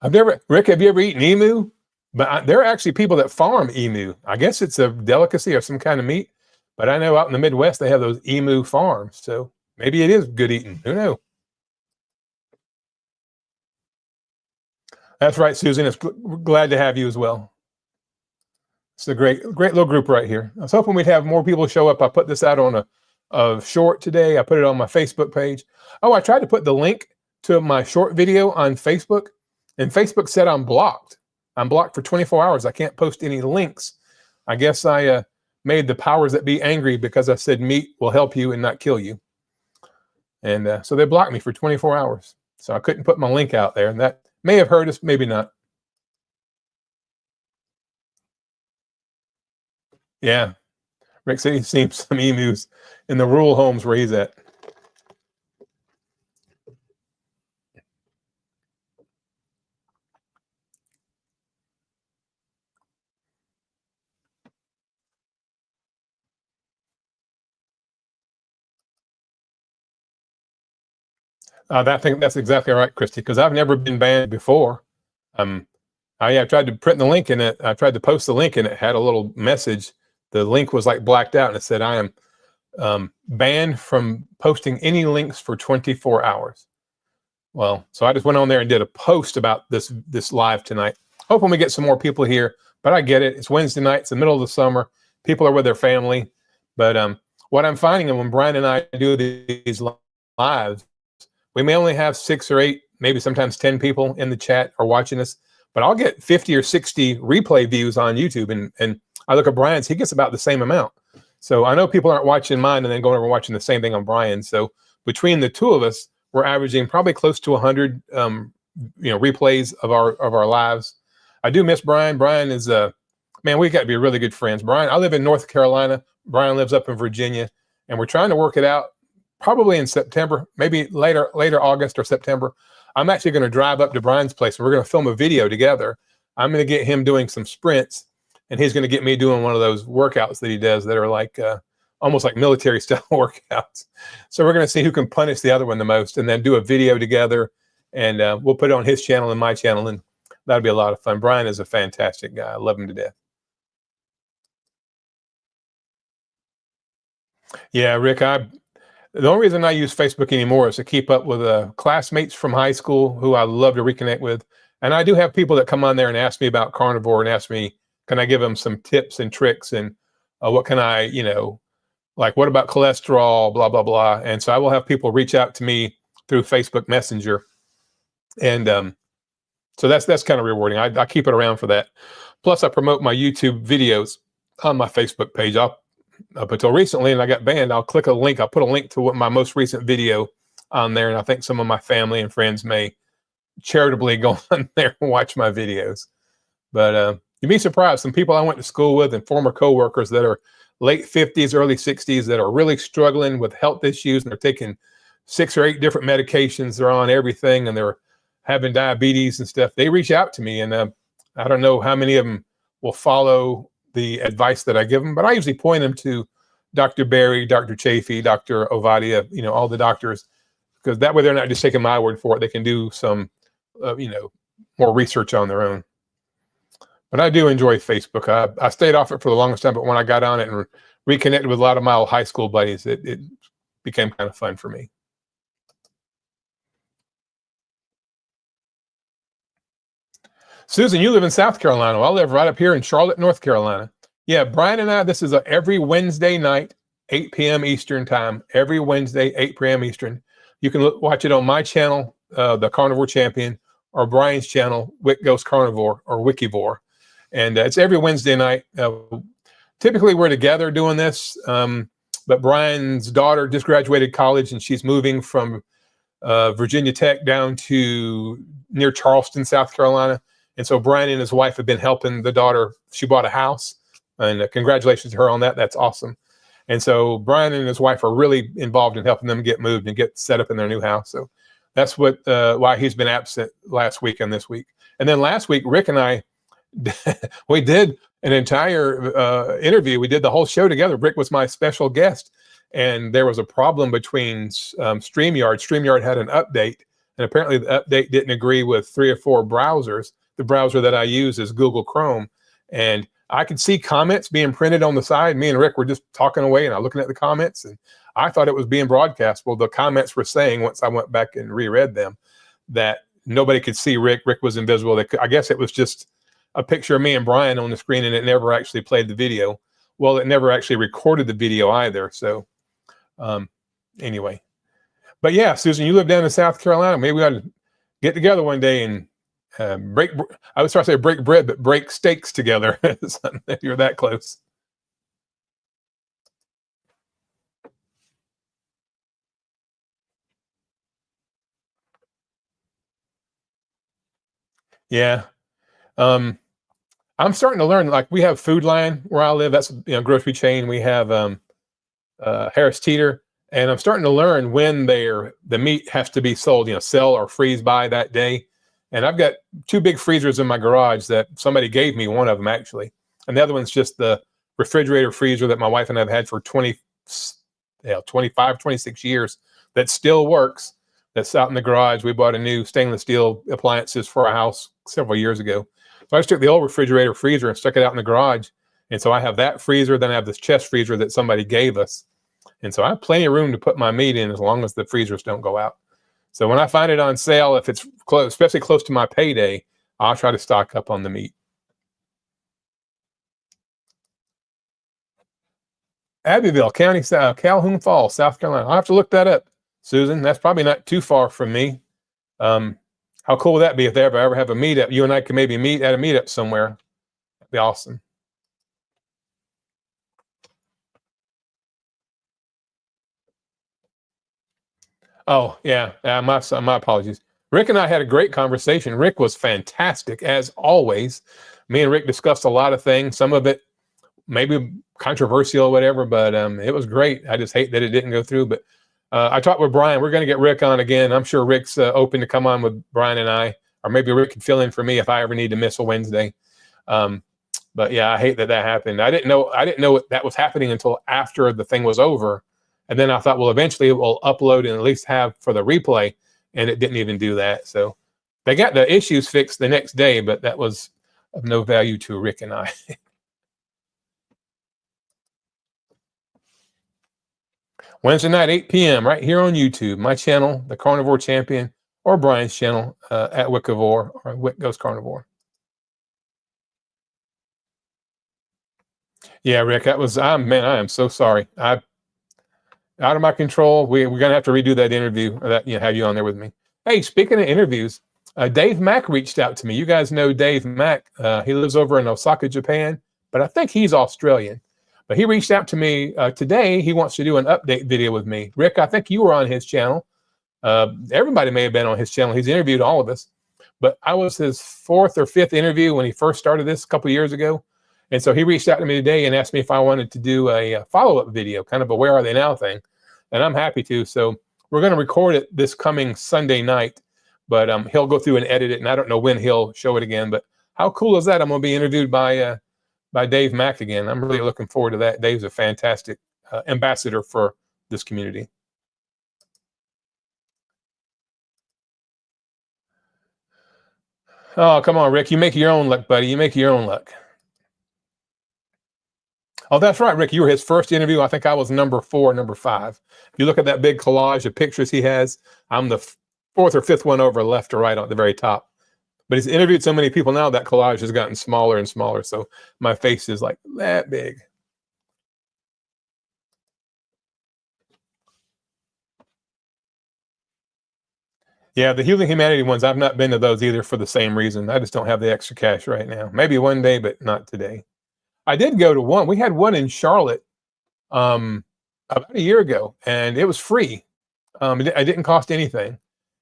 Rick, have you ever eaten emu? But there are actually people that farm emu. I guess it's a delicacy or some kind of meat. But I know out in the Midwest, they have those emu farms. So maybe it is good eating. Who knows? That's right, Susan. It's glad to have you as well. It's a great little group right here. I was hoping we'd have more people show up. I put this out on a short today. I put it on my Facebook page. Oh, I tried to put the link to my short video on Facebook, and Facebook said I'm blocked. I'm blocked for 24 hours. I can't post any links. I guess I made the powers that be angry because I said meat will help you and not kill you. And so they blocked me for 24 hours. So I couldn't put my link out there, and that may have hurt us, maybe not. Yeah. Rick said he's seen some emus in the rural homes where he's at. I think that's exactly right, Christy, because I've never been banned before. Um, I tried to print the link in it. I tried to post the link and it had a little message. The link was like blacked out and it said, I am banned from posting any links for 24 hours. Well, so I just went on there and did a post about this live tonight. Hoping we get some more people here, but I get it. It's Wednesday night. It's the middle of the summer. People are with their family. But what I'm finding, and when Brian and I do these lives, we may only have 6 or 8, maybe sometimes 10 people in the chat or watching us, but I'll get 50 or 60 replay views on YouTube. And I look at Brian's, he gets about the same amount. So I know people aren't watching mine and then going over and watching the same thing on Brian's. So between the two of us, we're averaging probably close to 100 replays of our lives. I do miss Brian. Brian is man, we got to be really good friends. Brian, I live in North Carolina. Brian lives up in Virginia, and we're trying to work it out. Probably in September, maybe later August or September. I'm actually going to drive up to Brian's place and we're going to film a video together. I'm going to get him doing some sprints and he's going to get me doing one of those workouts that he does that are like almost like military style workouts. So we're going to see who can punish the other one the most and then do a video together, and we'll put it on his channel and my channel, and that'll be a lot of fun. Brian is a fantastic guy. I love him to death. Yeah, Rick, the only reason I use Facebook anymore is to keep up with classmates from high school who I love to reconnect with. And I do have people that come on there and ask me about carnivore and ask me, can I give them some tips and tricks and what can I, like what about cholesterol, blah, blah, blah. And so I will have people reach out to me through Facebook Messenger. And so that's kind of rewarding. I keep it around for that. Plus I promote my YouTube videos on my Facebook page. Up until recently, and I got banned, I'll click a link. I'll put a link to what my most recent video on there, and I think some of my family and friends may charitably go on there and watch my videos. But you'd be surprised. Some people I went to school with and former coworkers that are late 50s, early 60s that are really struggling with health issues, and they're taking 6 or 8 different medications. They're on everything, and they're having diabetes and stuff. They reach out to me, and I don't know how many of them will follow the advice that I give them, but I usually point them to Dr. Berry, Dr. Chafee, Dr. Ovadia, all the doctors, because that way they're not just taking my word for it. They can do some, more research on their own. But I do enjoy Facebook. I stayed off it for the longest time, but when I got on it and reconnected with a lot of my old high school buddies, it became kind of fun for me. Susan, you live in South Carolina. Well, I live right up here in Charlotte, North Carolina. Yeah, Brian and I, this is every Wednesday night, 8 p.m. Eastern time. Every Wednesday, 8 p.m. Eastern. You can watch it on my channel, The Carnivore Champion, or Brian's channel, Wick Goes Carnivore, or Wikivore. And it's every Wednesday night. Typically, we're together doing this, but Brian's daughter just graduated college, and she's moving from Virginia Tech down to near Charleston, South Carolina. And so Brian and his wife have been helping the daughter. She bought a house, and congratulations to her on that. That's awesome. And so Brian and his wife are really involved in helping them get moved and get set up in their new house. So that's why he's been absent last week and this week. And then last week, Rick and I, we did an entire interview. We did the whole show together. Rick was my special guest, and there was a problem between StreamYard. StreamYard had an update, and apparently the update didn't agree with 3 or 4 browsers. The browser that I use is Google Chrome, and I could see comments being printed on the side. Me and Rick were just talking away, and I'm looking at the comments, and I thought it was being broadcast. Well, the comments were saying, once I went back and reread them, that nobody could see Rick. Rick was invisible. I guess it was just a picture of me and Brian on the screen, and it never actually played the video. Well, it never actually recorded the video either. So anyway, but yeah, Susan, you live down in South Carolina. Maybe we ought to get together one day and I would start to say break bread, but break steaks together. If you're that close. Yeah. I'm starting to learn, like we have Food Line where I live. That's a grocery chain. We have Harris Teeter, and I'm starting to learn when the meat has to be sold, sell or freeze by that day. And I've got 2 big freezers in my garage that somebody gave me, one of them actually. And the other one's just the refrigerator freezer that my wife and I have had for 25, 26 years that still works. That's out in the garage. We bought a new stainless steel appliances for our house several years ago. So I just took the old refrigerator freezer and stuck it out in the garage. And so I have that freezer, then I have this chest freezer that somebody gave us. And so I have plenty of room to put my meat in as long as the freezers don't go out. So when I find it on sale, if it's close, especially close to my payday, I'll try to stock up on the meat. Abbeville County, Calhoun Falls, South Carolina. I'll have to look that up, Susan. That's probably not too far from me. How cool would that be if they ever have a meetup? You and I can maybe meet at a meetup somewhere. That'd be awesome. Oh, yeah. My apologies. Rick and I had a great conversation. Rick was fantastic, as always. Me and Rick discussed a lot of things. Some of it maybe controversial or whatever, but it was great. I just hate that it didn't go through. But I talked with Brian. We're going to get Rick on again. I'm sure Rick's open to come on with Brian and I, or maybe Rick can fill in for me if I ever need to miss a Wednesday. But yeah, I hate that happened. I didn't know that was happening until after the thing was over. And then I thought, well, eventually it will upload and at least have for the replay. And it didn't even do that. So they got the issues fixed the next day, but that was of no value to Rick and I. Wednesday night, 8 p.m. right here on YouTube, my channel, The Carnivore Champion, or Brian's channel at Wickivore, or Wick Goes Carnivore. Yeah, Rick, man, I am so sorry. Out of my control. We're going to have to redo that interview, or that, have you on there with me. Hey, speaking of interviews, Dave Mack reached out to me. You guys know Dave Mack. He lives over in Osaka, Japan, but I think he's Australian. But he reached out to me today. He wants to do an update video with me. Rick, I think you were on his channel. Everybody may have been on his channel. He's interviewed all of us. But I was his 4th or 5th interview when he first started this a couple years ago. And so he reached out to me today and asked me if I wanted to do a follow-up video, kind of a Where Are They Now thing. And I'm happy to. So we're going to record it this coming Sunday night. But he'll go through and edit it. And I don't know when he'll show it again. But how cool is that? I'm going to be interviewed by Dave Mack again. I'm really looking forward to that. Dave's a fantastic ambassador for this community. Oh, come on, Rick. You make your own luck, buddy. You make your own luck. Oh, that's right, Rick. You were his first interview. I think I was number 4, number 5. If you look at that big collage of pictures he has, I'm the 4th or 5th one over left or right at the very top. But he's interviewed so many people now that collage has gotten smaller and smaller. So my face is like that big. Yeah, the Healing Humanity ones, I've not been to those either for the same reason. I just don't have the extra cash right now. Maybe one day, but not today. I did go to one. We had one in Charlotte about a year ago, and it was free. It didn't cost anything.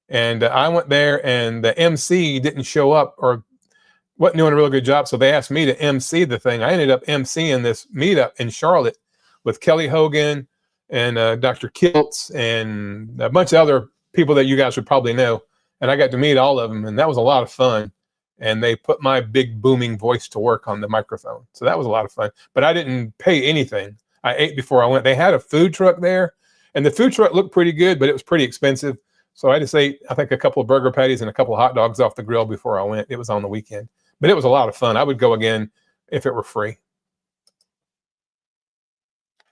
And I went there, and the MC didn't show up or wasn't doing a real good job. So they asked me to MC the thing. I ended up MCing this meetup in Charlotte with Kelly Hogan and Dr. Kiltz and a bunch of other people that you guys would probably know. And I got to meet all of them, and that was a lot of fun. And they put my big booming voice to work on the microphone. So that was a lot of fun. But I didn't pay anything. I ate before I went. They had a food truck there, and the food truck looked pretty good, but it was pretty expensive. So I just ate, I think, a couple of burger patties and a couple of hot dogs off the grill before I went. It was on the weekend, but it was a lot of fun. I would go again if it were free.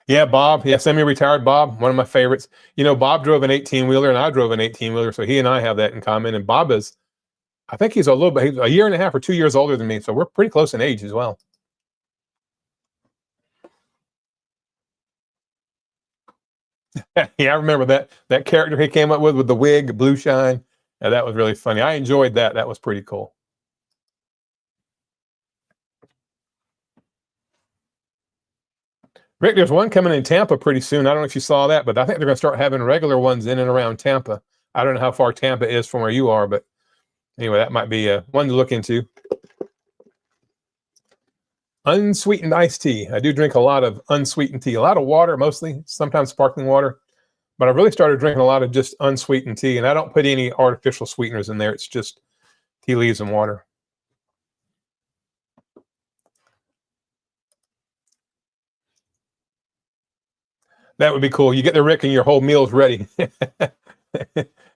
Yeah, Bob. Yeah, semi-retired Bob, one of my favorites. Bob drove an 18-wheeler and I drove an 18-wheeler, so he and I have that in common. And Bob is, I think he's he's a year and a half or 2 years older than me, so we're pretty close in age as well. Yeah, I remember that character he came up with the wig, blue shine. Yeah, that was really funny. I enjoyed that. That was pretty cool. Rick, there's one coming in Tampa pretty soon. I don't know if you saw that, but I think they're going to start having regular ones in and around Tampa. I don't know how far Tampa is from where you are, but anyway, that might be one to look into. Unsweetened iced tea. I do drink a lot of unsweetened tea, a lot of water mostly, sometimes sparkling water. But I really started drinking a lot of just unsweetened tea, and I don't put any artificial sweeteners in there. It's just tea leaves and water. That would be cool. You get the Rick and your whole meal's ready.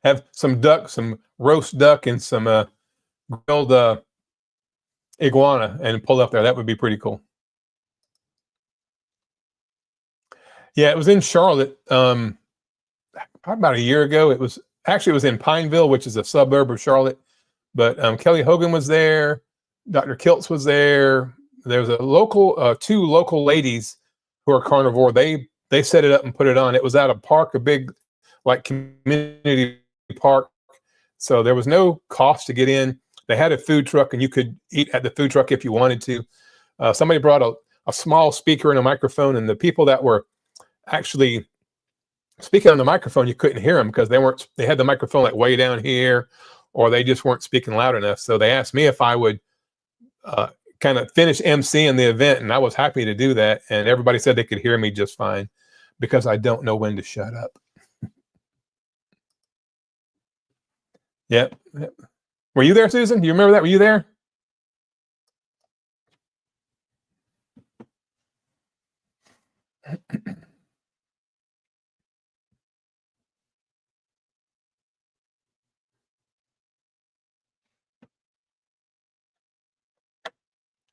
Have some duck, some roast duck, and some grilled iguana, and pull up there. That would be pretty cool. Yeah, it was in Charlotte. Probably about a year ago. It was in Pineville, which is a suburb of Charlotte. But Kelly Hogan was there. Dr. Kiltz was there. There was two local ladies who are carnivore. They set it up and put it on. It was at a park, a big like community park. So there was no cost to get in. They had a food truck, and you could eat at the food truck if you wanted to. Somebody brought a small speaker and a microphone, and the people that were actually speaking on the microphone, you couldn't hear them because they had the microphone like way down here, or they just weren't speaking loud enough. So they asked me if I would kind of finish emceeing the event, and I was happy to do that. And everybody said they could hear me just fine because I don't know when to shut up. Yep. Were you there, Susan? Do you remember that? Were you there?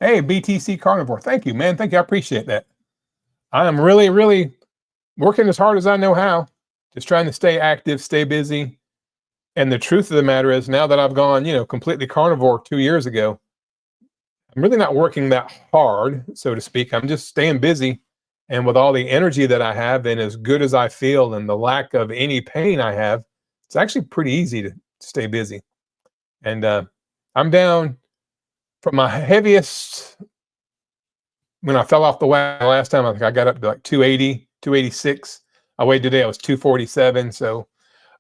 Hey, BTC Carnivore. Thank you, man. Thank you. I appreciate that. I am really, really working as hard as I know how, just trying to stay active, stay busy. And the truth of the matter is, now that I've gone, completely carnivore 2 years ago, I'm really not working that hard, so to speak. I'm just staying busy. And with all the energy that I have and as good as I feel and the lack of any pain I have, it's actually pretty easy to stay busy. And I'm down from my heaviest when I fell off the wagon last time. I think I got up to like 280, 286. I weighed today, I was 247, so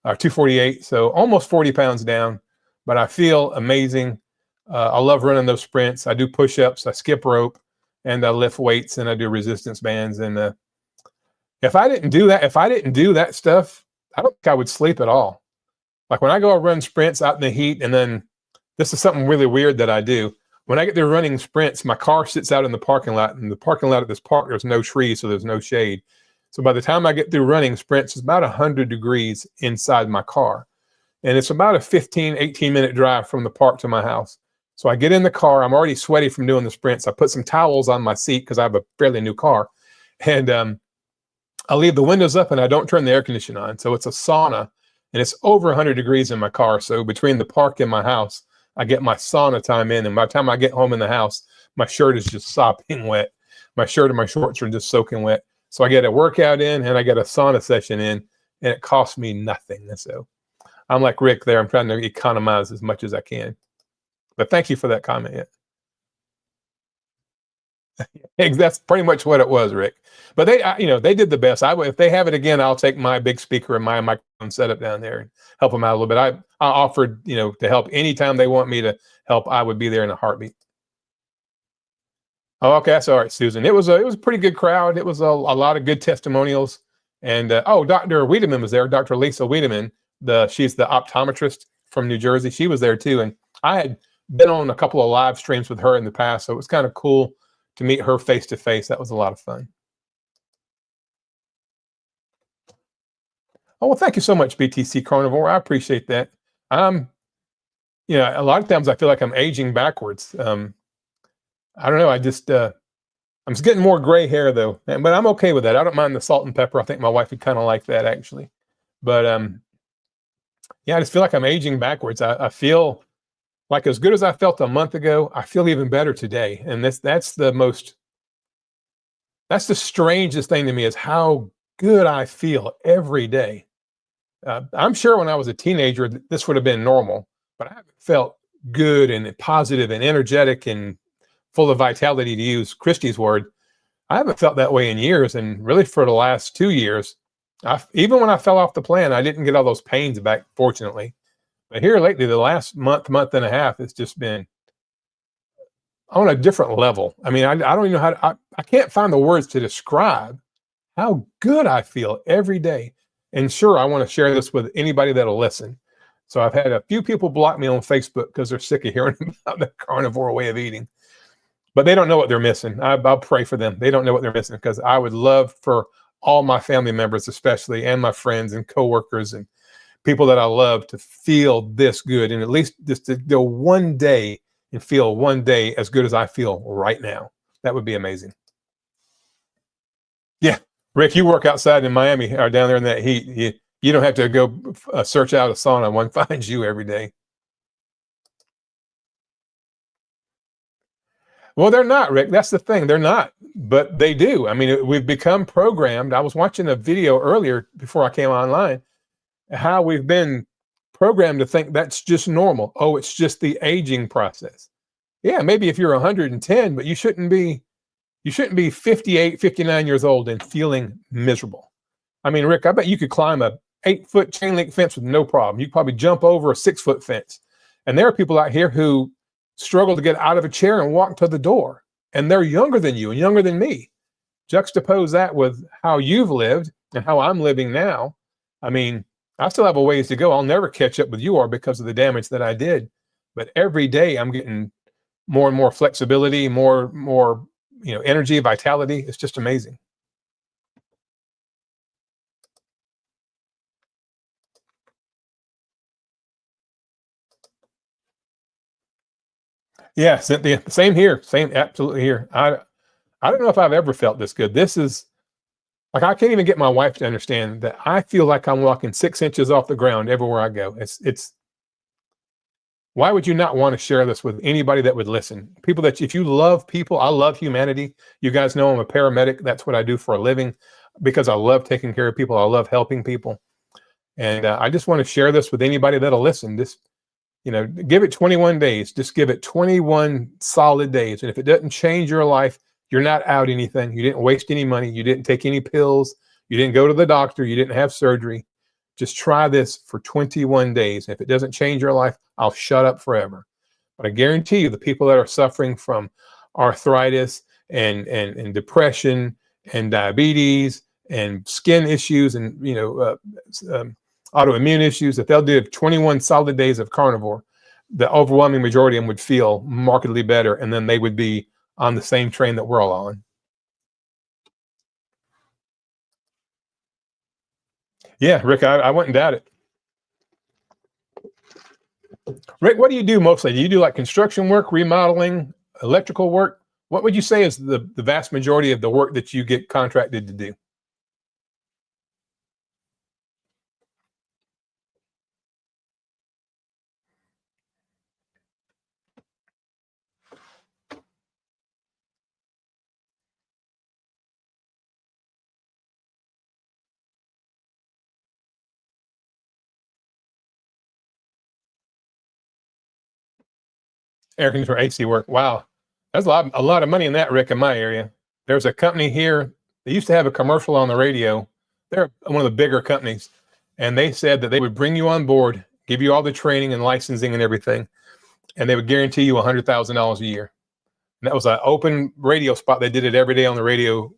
248, so almost 40 pounds down. But I feel amazing. I love running those sprints. I do push-ups, I skip rope, and I lift weights, and I do resistance bands. And if I didn't do that stuff, I don't think I would sleep at all. Like when I go run sprints out in the heat, and then this is something really weird that I do. When I get there running sprints, my car sits out in the parking lot, and the parking lot of this park, there's no trees, so there's no shade. So by the time I get through running sprints, it's about 100 degrees inside my car. And it's about a 15, 18-minute drive from the park to my house. So I get in the car. I'm already sweaty from doing the sprints. I put some towels on my seat because I have a fairly new car. And I leave the windows up, and I don't turn the air conditioning on. So it's a sauna, and it's over 100 degrees in my car. So between the park and my house, I get my sauna time in. And by the time I get home in the house, my shirt is just sopping wet. My shirt and my shorts are just soaking wet. So I get a workout in, and I get a sauna session in, and it costs me nothing. So I'm like Rick there. I'm trying to economize as much as I can. But thank you for that comment. Yeah. That's pretty much what it was, Rick. But they did the best. If they have it again, I'll take my big speaker and my microphone setup down there and help them out a little bit. I offered, to help anytime they want me to help. I would be there in a heartbeat. Oh, okay, that's all right, Susan. It was a pretty good crowd. It was a lot of good testimonials. And Dr. Wiedemann was there. Dr. Lisa Wiedemann, she's the optometrist from New Jersey. She was there too. And I had been on a couple of live streams with her in the past, so it was kind of cool to meet her face to face. That was a lot of fun. Oh, well, thank you so much, BTC Carnivore. I appreciate that. Um, a lot of times I feel like I'm aging backwards. I don't know. I'm just getting more gray hair though, but I'm okay with that. I don't mind the salt and pepper. I think my wife would kind of like that actually. But yeah, I just feel like I'm aging backwards. I feel like as good as I felt a month ago, I feel even better today. And that's the strangest thing to me is how good I feel every day. I'm sure when I was a teenager, this would have been normal, but I haven't felt good and positive and energetic and full of vitality, to use Christie's word. I haven't felt that way in years. And really for the last 2 years, even when I fell off the plan, I didn't get all those pains back, fortunately. But here lately, the last month and a half, it's just been on a different level. I mean, I don't even know I can't find the words to describe how good I feel every day. And sure, I want to share this with anybody that'll listen. So I've had a few people block me on Facebook because they're sick of hearing about the carnivore way of eating, but they don't know what they're missing. I'll pray for them. They don't know what they're missing, because I would love for all my family members, especially, and my friends and coworkers and people that I love to feel this good, and at least just to go one day and feel one day as good as I feel right now. That would be amazing. Yeah. Rick, you work outside in Miami or down there in that heat. You don't have to go search out a sauna. One finds you every day. Well, they're not, Rick. That's the thing. They're not, but they do. I mean, we've become programmed. I was watching a video earlier before I came online, how we've been programmed to think that's just normal. Oh, it's just the aging process. Yeah, maybe if you're 110, but you shouldn't be 58, 59 years old and feeling miserable. I mean, Rick, I bet you could climb a 8-foot chain link fence with no problem. You could probably jump over a 6-foot fence. And there are people out here who struggle to get out of a chair and walk to the door. And they're younger than you and younger than me. Juxtapose that with how you've lived and how I'm living now. I mean, I still have a ways to go. I'll never catch up with you or because of the damage that I did. But every day I'm getting more and more flexibility, more energy, vitality. It's just amazing. Yeah, Cynthia, same here. Same, absolutely here. I don't know if I've ever felt this good. This is like, I can't even get my wife to understand that I feel like I'm walking 6 inches off the ground everywhere I go. It's why would you not want to share this with anybody that would listen? People that, if you love people, I love humanity. You guys know I'm a paramedic. That's what I do for a living, because I love taking care of people. I love helping people. And I just want to share this with anybody that'll listen. Just, give it 21 days. Just give it 21 solid days. And if it doesn't change your life, you're not out anything. You didn't waste any money. You didn't take any pills. You didn't go to the doctor. You didn't have surgery. Just try this for 21 days. If it doesn't change your life, I'll shut up forever. But I guarantee you, the people that are suffering from arthritis and depression and diabetes and skin issues and autoimmune issues, if they'll do 21 solid days of carnivore, the overwhelming majority of them would feel markedly better, and then they would be on the same train that we're all on. Yeah, Rick, I wouldn't doubt it. Rick, what do you do mostly? Do you do like construction work, remodeling, electrical work? What would you say is the vast majority of the work that you get contracted to do? Air conditioner, AC work. Wow. There's a lot of money in that, Rick, in my area. There's a company here. They used to have a commercial on the radio. They're one of the bigger companies. And they said that they would bring you on board, give you all the training and licensing and everything, and they would guarantee you $100,000 a year. And that was an open radio spot. They did it every day on the radio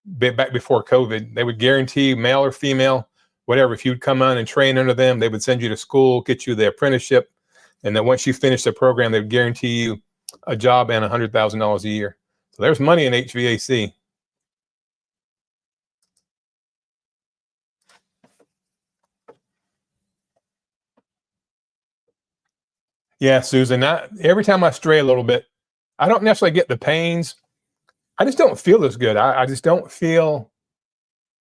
back before COVID. They would guarantee, male or female, whatever, if you'd come on and train under them, they would send you to school, get you the apprenticeship. And then once you finish the program, they would guarantee you a job and $100,000 a year. So there's money in HVAC. Yeah, Susan. Every time I stray a little bit, I don't necessarily get the pains. I just don't feel as good. I just don't feel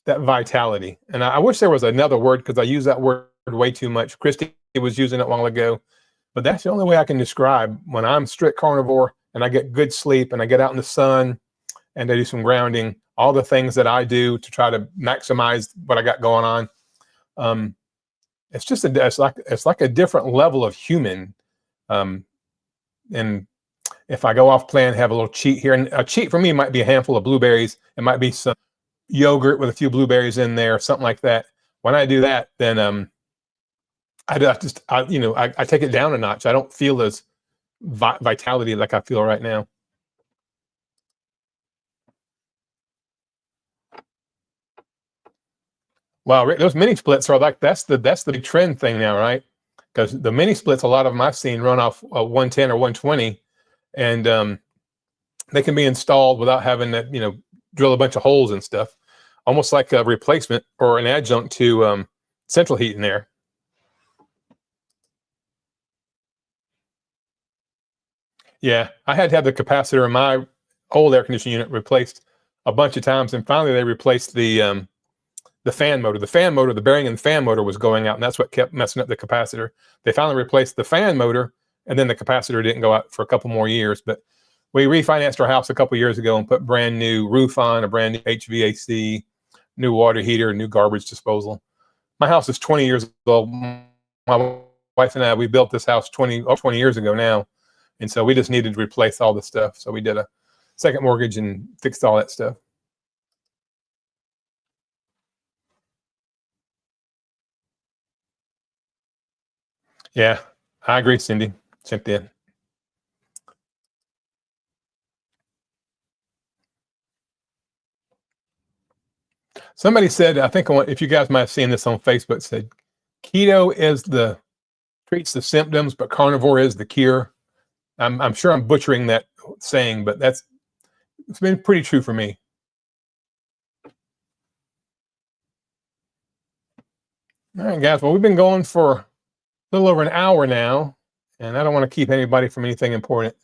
that vitality. And I wish there was another word because I use that word way too much. Christy was using it a while ago, but that's the only way I can describe when I'm strict carnivore and I get good sleep and I get out in the sun and I do some grounding, all the things that I do to try to maximize what I got going on. Um, it's just it's like a different level of human. Um, and if I go off plan, have a little cheat here, and a cheat for me might be a handful of blueberries. It might be some yogurt with a few blueberries in there, something like that. When I do that, then I take it down a notch. I don't feel as vitality like I feel right now. Wow, Rick, those mini splits are like that's the big trend thing now, right? Because the mini splits, a lot of them I've seen run off 110 or 120, and they can be installed without having to drill a bunch of holes and stuff, almost like a replacement or an adjunct to central heat in there. Yeah, I had to have the capacitor in my old air conditioning unit replaced a bunch of times, and finally they replaced the fan motor. The fan motor, the bearing in the fan motor was going out, and that's what kept messing up the capacitor. They finally replaced the fan motor, and then the capacitor didn't go out for a couple more years. But we refinanced our house a couple years ago and put brand new roof on, a brand new HVAC, new water heater, new garbage disposal. My house is 20 years old. My wife and I, we built this house 20 years ago now. And so we just needed to replace all the stuff. So we did a second mortgage and fixed all that stuff. Yeah, I agree, Cynthia. Somebody said, I think if you guys might have seen this on Facebook, said keto is treats the symptoms, but carnivore is the cure. I'm sure I'm butchering that saying, but it's been pretty true for me. All right, guys. Well, we've been going for a little over an hour now, and I don't want to keep anybody from anything important.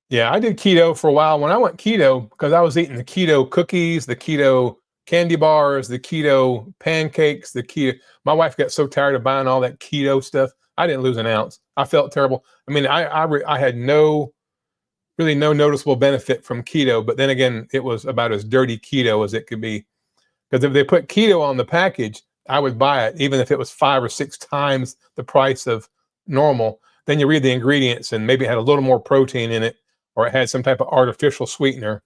Yeah, I did keto for a while. When I went keto, because I was eating the keto cookies, the keto candy bars, the keto pancakes, the keto. My wife got so tired of buying all that keto stuff. I didn't lose an ounce. I felt terrible. I mean, I had really no noticeable benefit from keto, but then again, it was about as dirty keto as it could be. Because if they put keto on the package, I would buy it, even if it was 5 or 6 times the price of normal. Then you read the ingredients, and maybe it had a little more protein in it, or it had some type of artificial sweetener,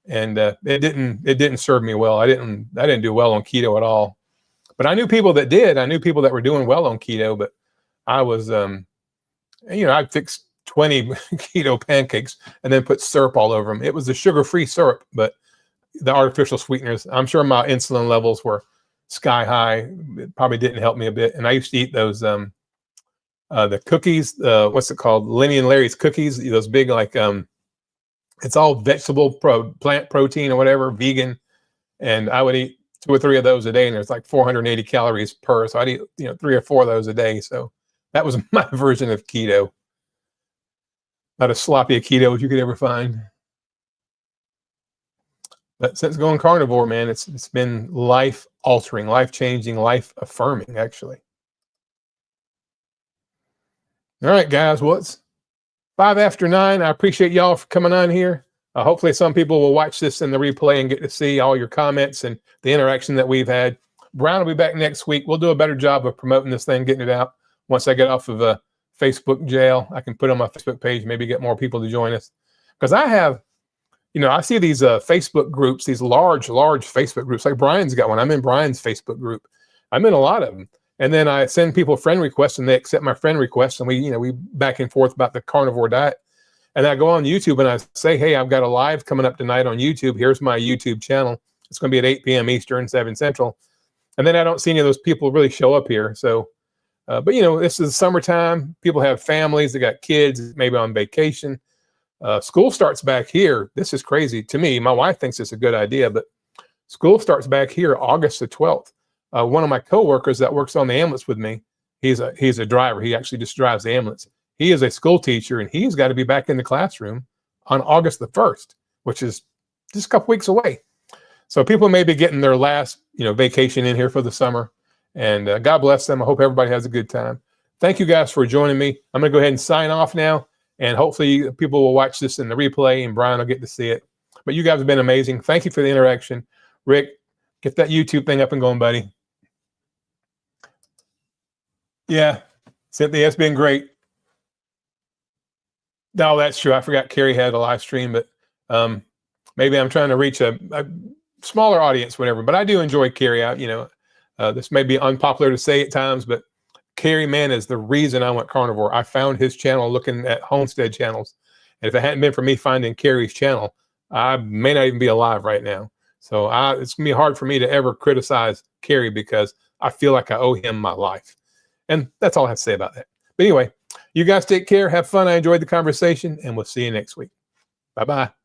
and it didn't serve me well. I didn't do well on keto at all. But I knew people that did. I knew people that were doing well on keto, but I was, I'd fix 20 keto pancakes and then put syrup all over them. It was a sugar-free syrup, but the artificial sweeteners, I'm sure my insulin levels were sky high. It probably didn't help me a bit. And I used to eat those, the cookies, what's it called? Lenny and Larry's cookies, those big, like, it's all vegetable, plant protein or whatever, vegan. And I would eat 2 or 3 of those a day, and there's like 480 calories per. So I'd eat, 3 or 4 of those a day. So that was my version of keto. About as sloppy a keto as you could ever find. But since going carnivore, man, it's been life altering, life changing, life affirming, actually. All right, guys. Well, it's 5 after 9. I appreciate y'all for coming on here. Hopefully some people will watch this in the replay and get to see all your comments and the interaction that we've had. Brown will be back next week. We'll do a better job of promoting this thing, getting it out. Once I get off of Facebook jail, I can put it on my Facebook page, maybe get more people to join us. Because I have, I see these Facebook groups, these large Facebook groups, like Brian's got one. I'm in Brian's Facebook group. I'm in a lot of them. And then I send people friend requests, and they accept my friend requests, and we back and forth about the carnivore diet. And I go on YouTube and I say, hey, I've got a live coming up tonight on YouTube. Here's my YouTube channel. It's going to be at 8 p.m. Eastern, 7 Central. And then I don't see any of those people really show up here. So, but this is summertime. People have families. They got kids, maybe on vacation. School starts back here. This is crazy to me. My wife thinks it's a good idea, but school starts back here August the 12th. One of my coworkers that works on the ambulance with me, He's a driver. He actually just drives the ambulance. He is a school teacher, and he's got to be back in the classroom on August the 1st, which is just a couple weeks away. So people may be getting their last, vacation in here for the summer, and God bless them. I hope everybody has a good time. Thank you guys for joining me. I'm going to go ahead and sign off now, and hopefully people will watch this in the replay, and Brian will get to see it. But you guys have been amazing. Thank you for the interaction. Rick, get that YouTube thing up and going, buddy. Yeah, Cynthia, it's been great. No, that's true. I forgot Carrie had a live stream, but maybe I'm trying to reach a smaller audience, whatever. But I do enjoy Carrie. This may be unpopular to say at times, but Carrie, man, is the reason I went carnivore. I found his channel looking at homestead channels. And if it hadn't been for me finding Carrie's channel, I may not even be alive right now. So it's going to be hard for me to ever criticize Carrie because I feel like I owe him my life. And that's all I have to say about that. But anyway, you guys take care. Have fun. I enjoyed the conversation, and we'll see you next week. Bye-bye.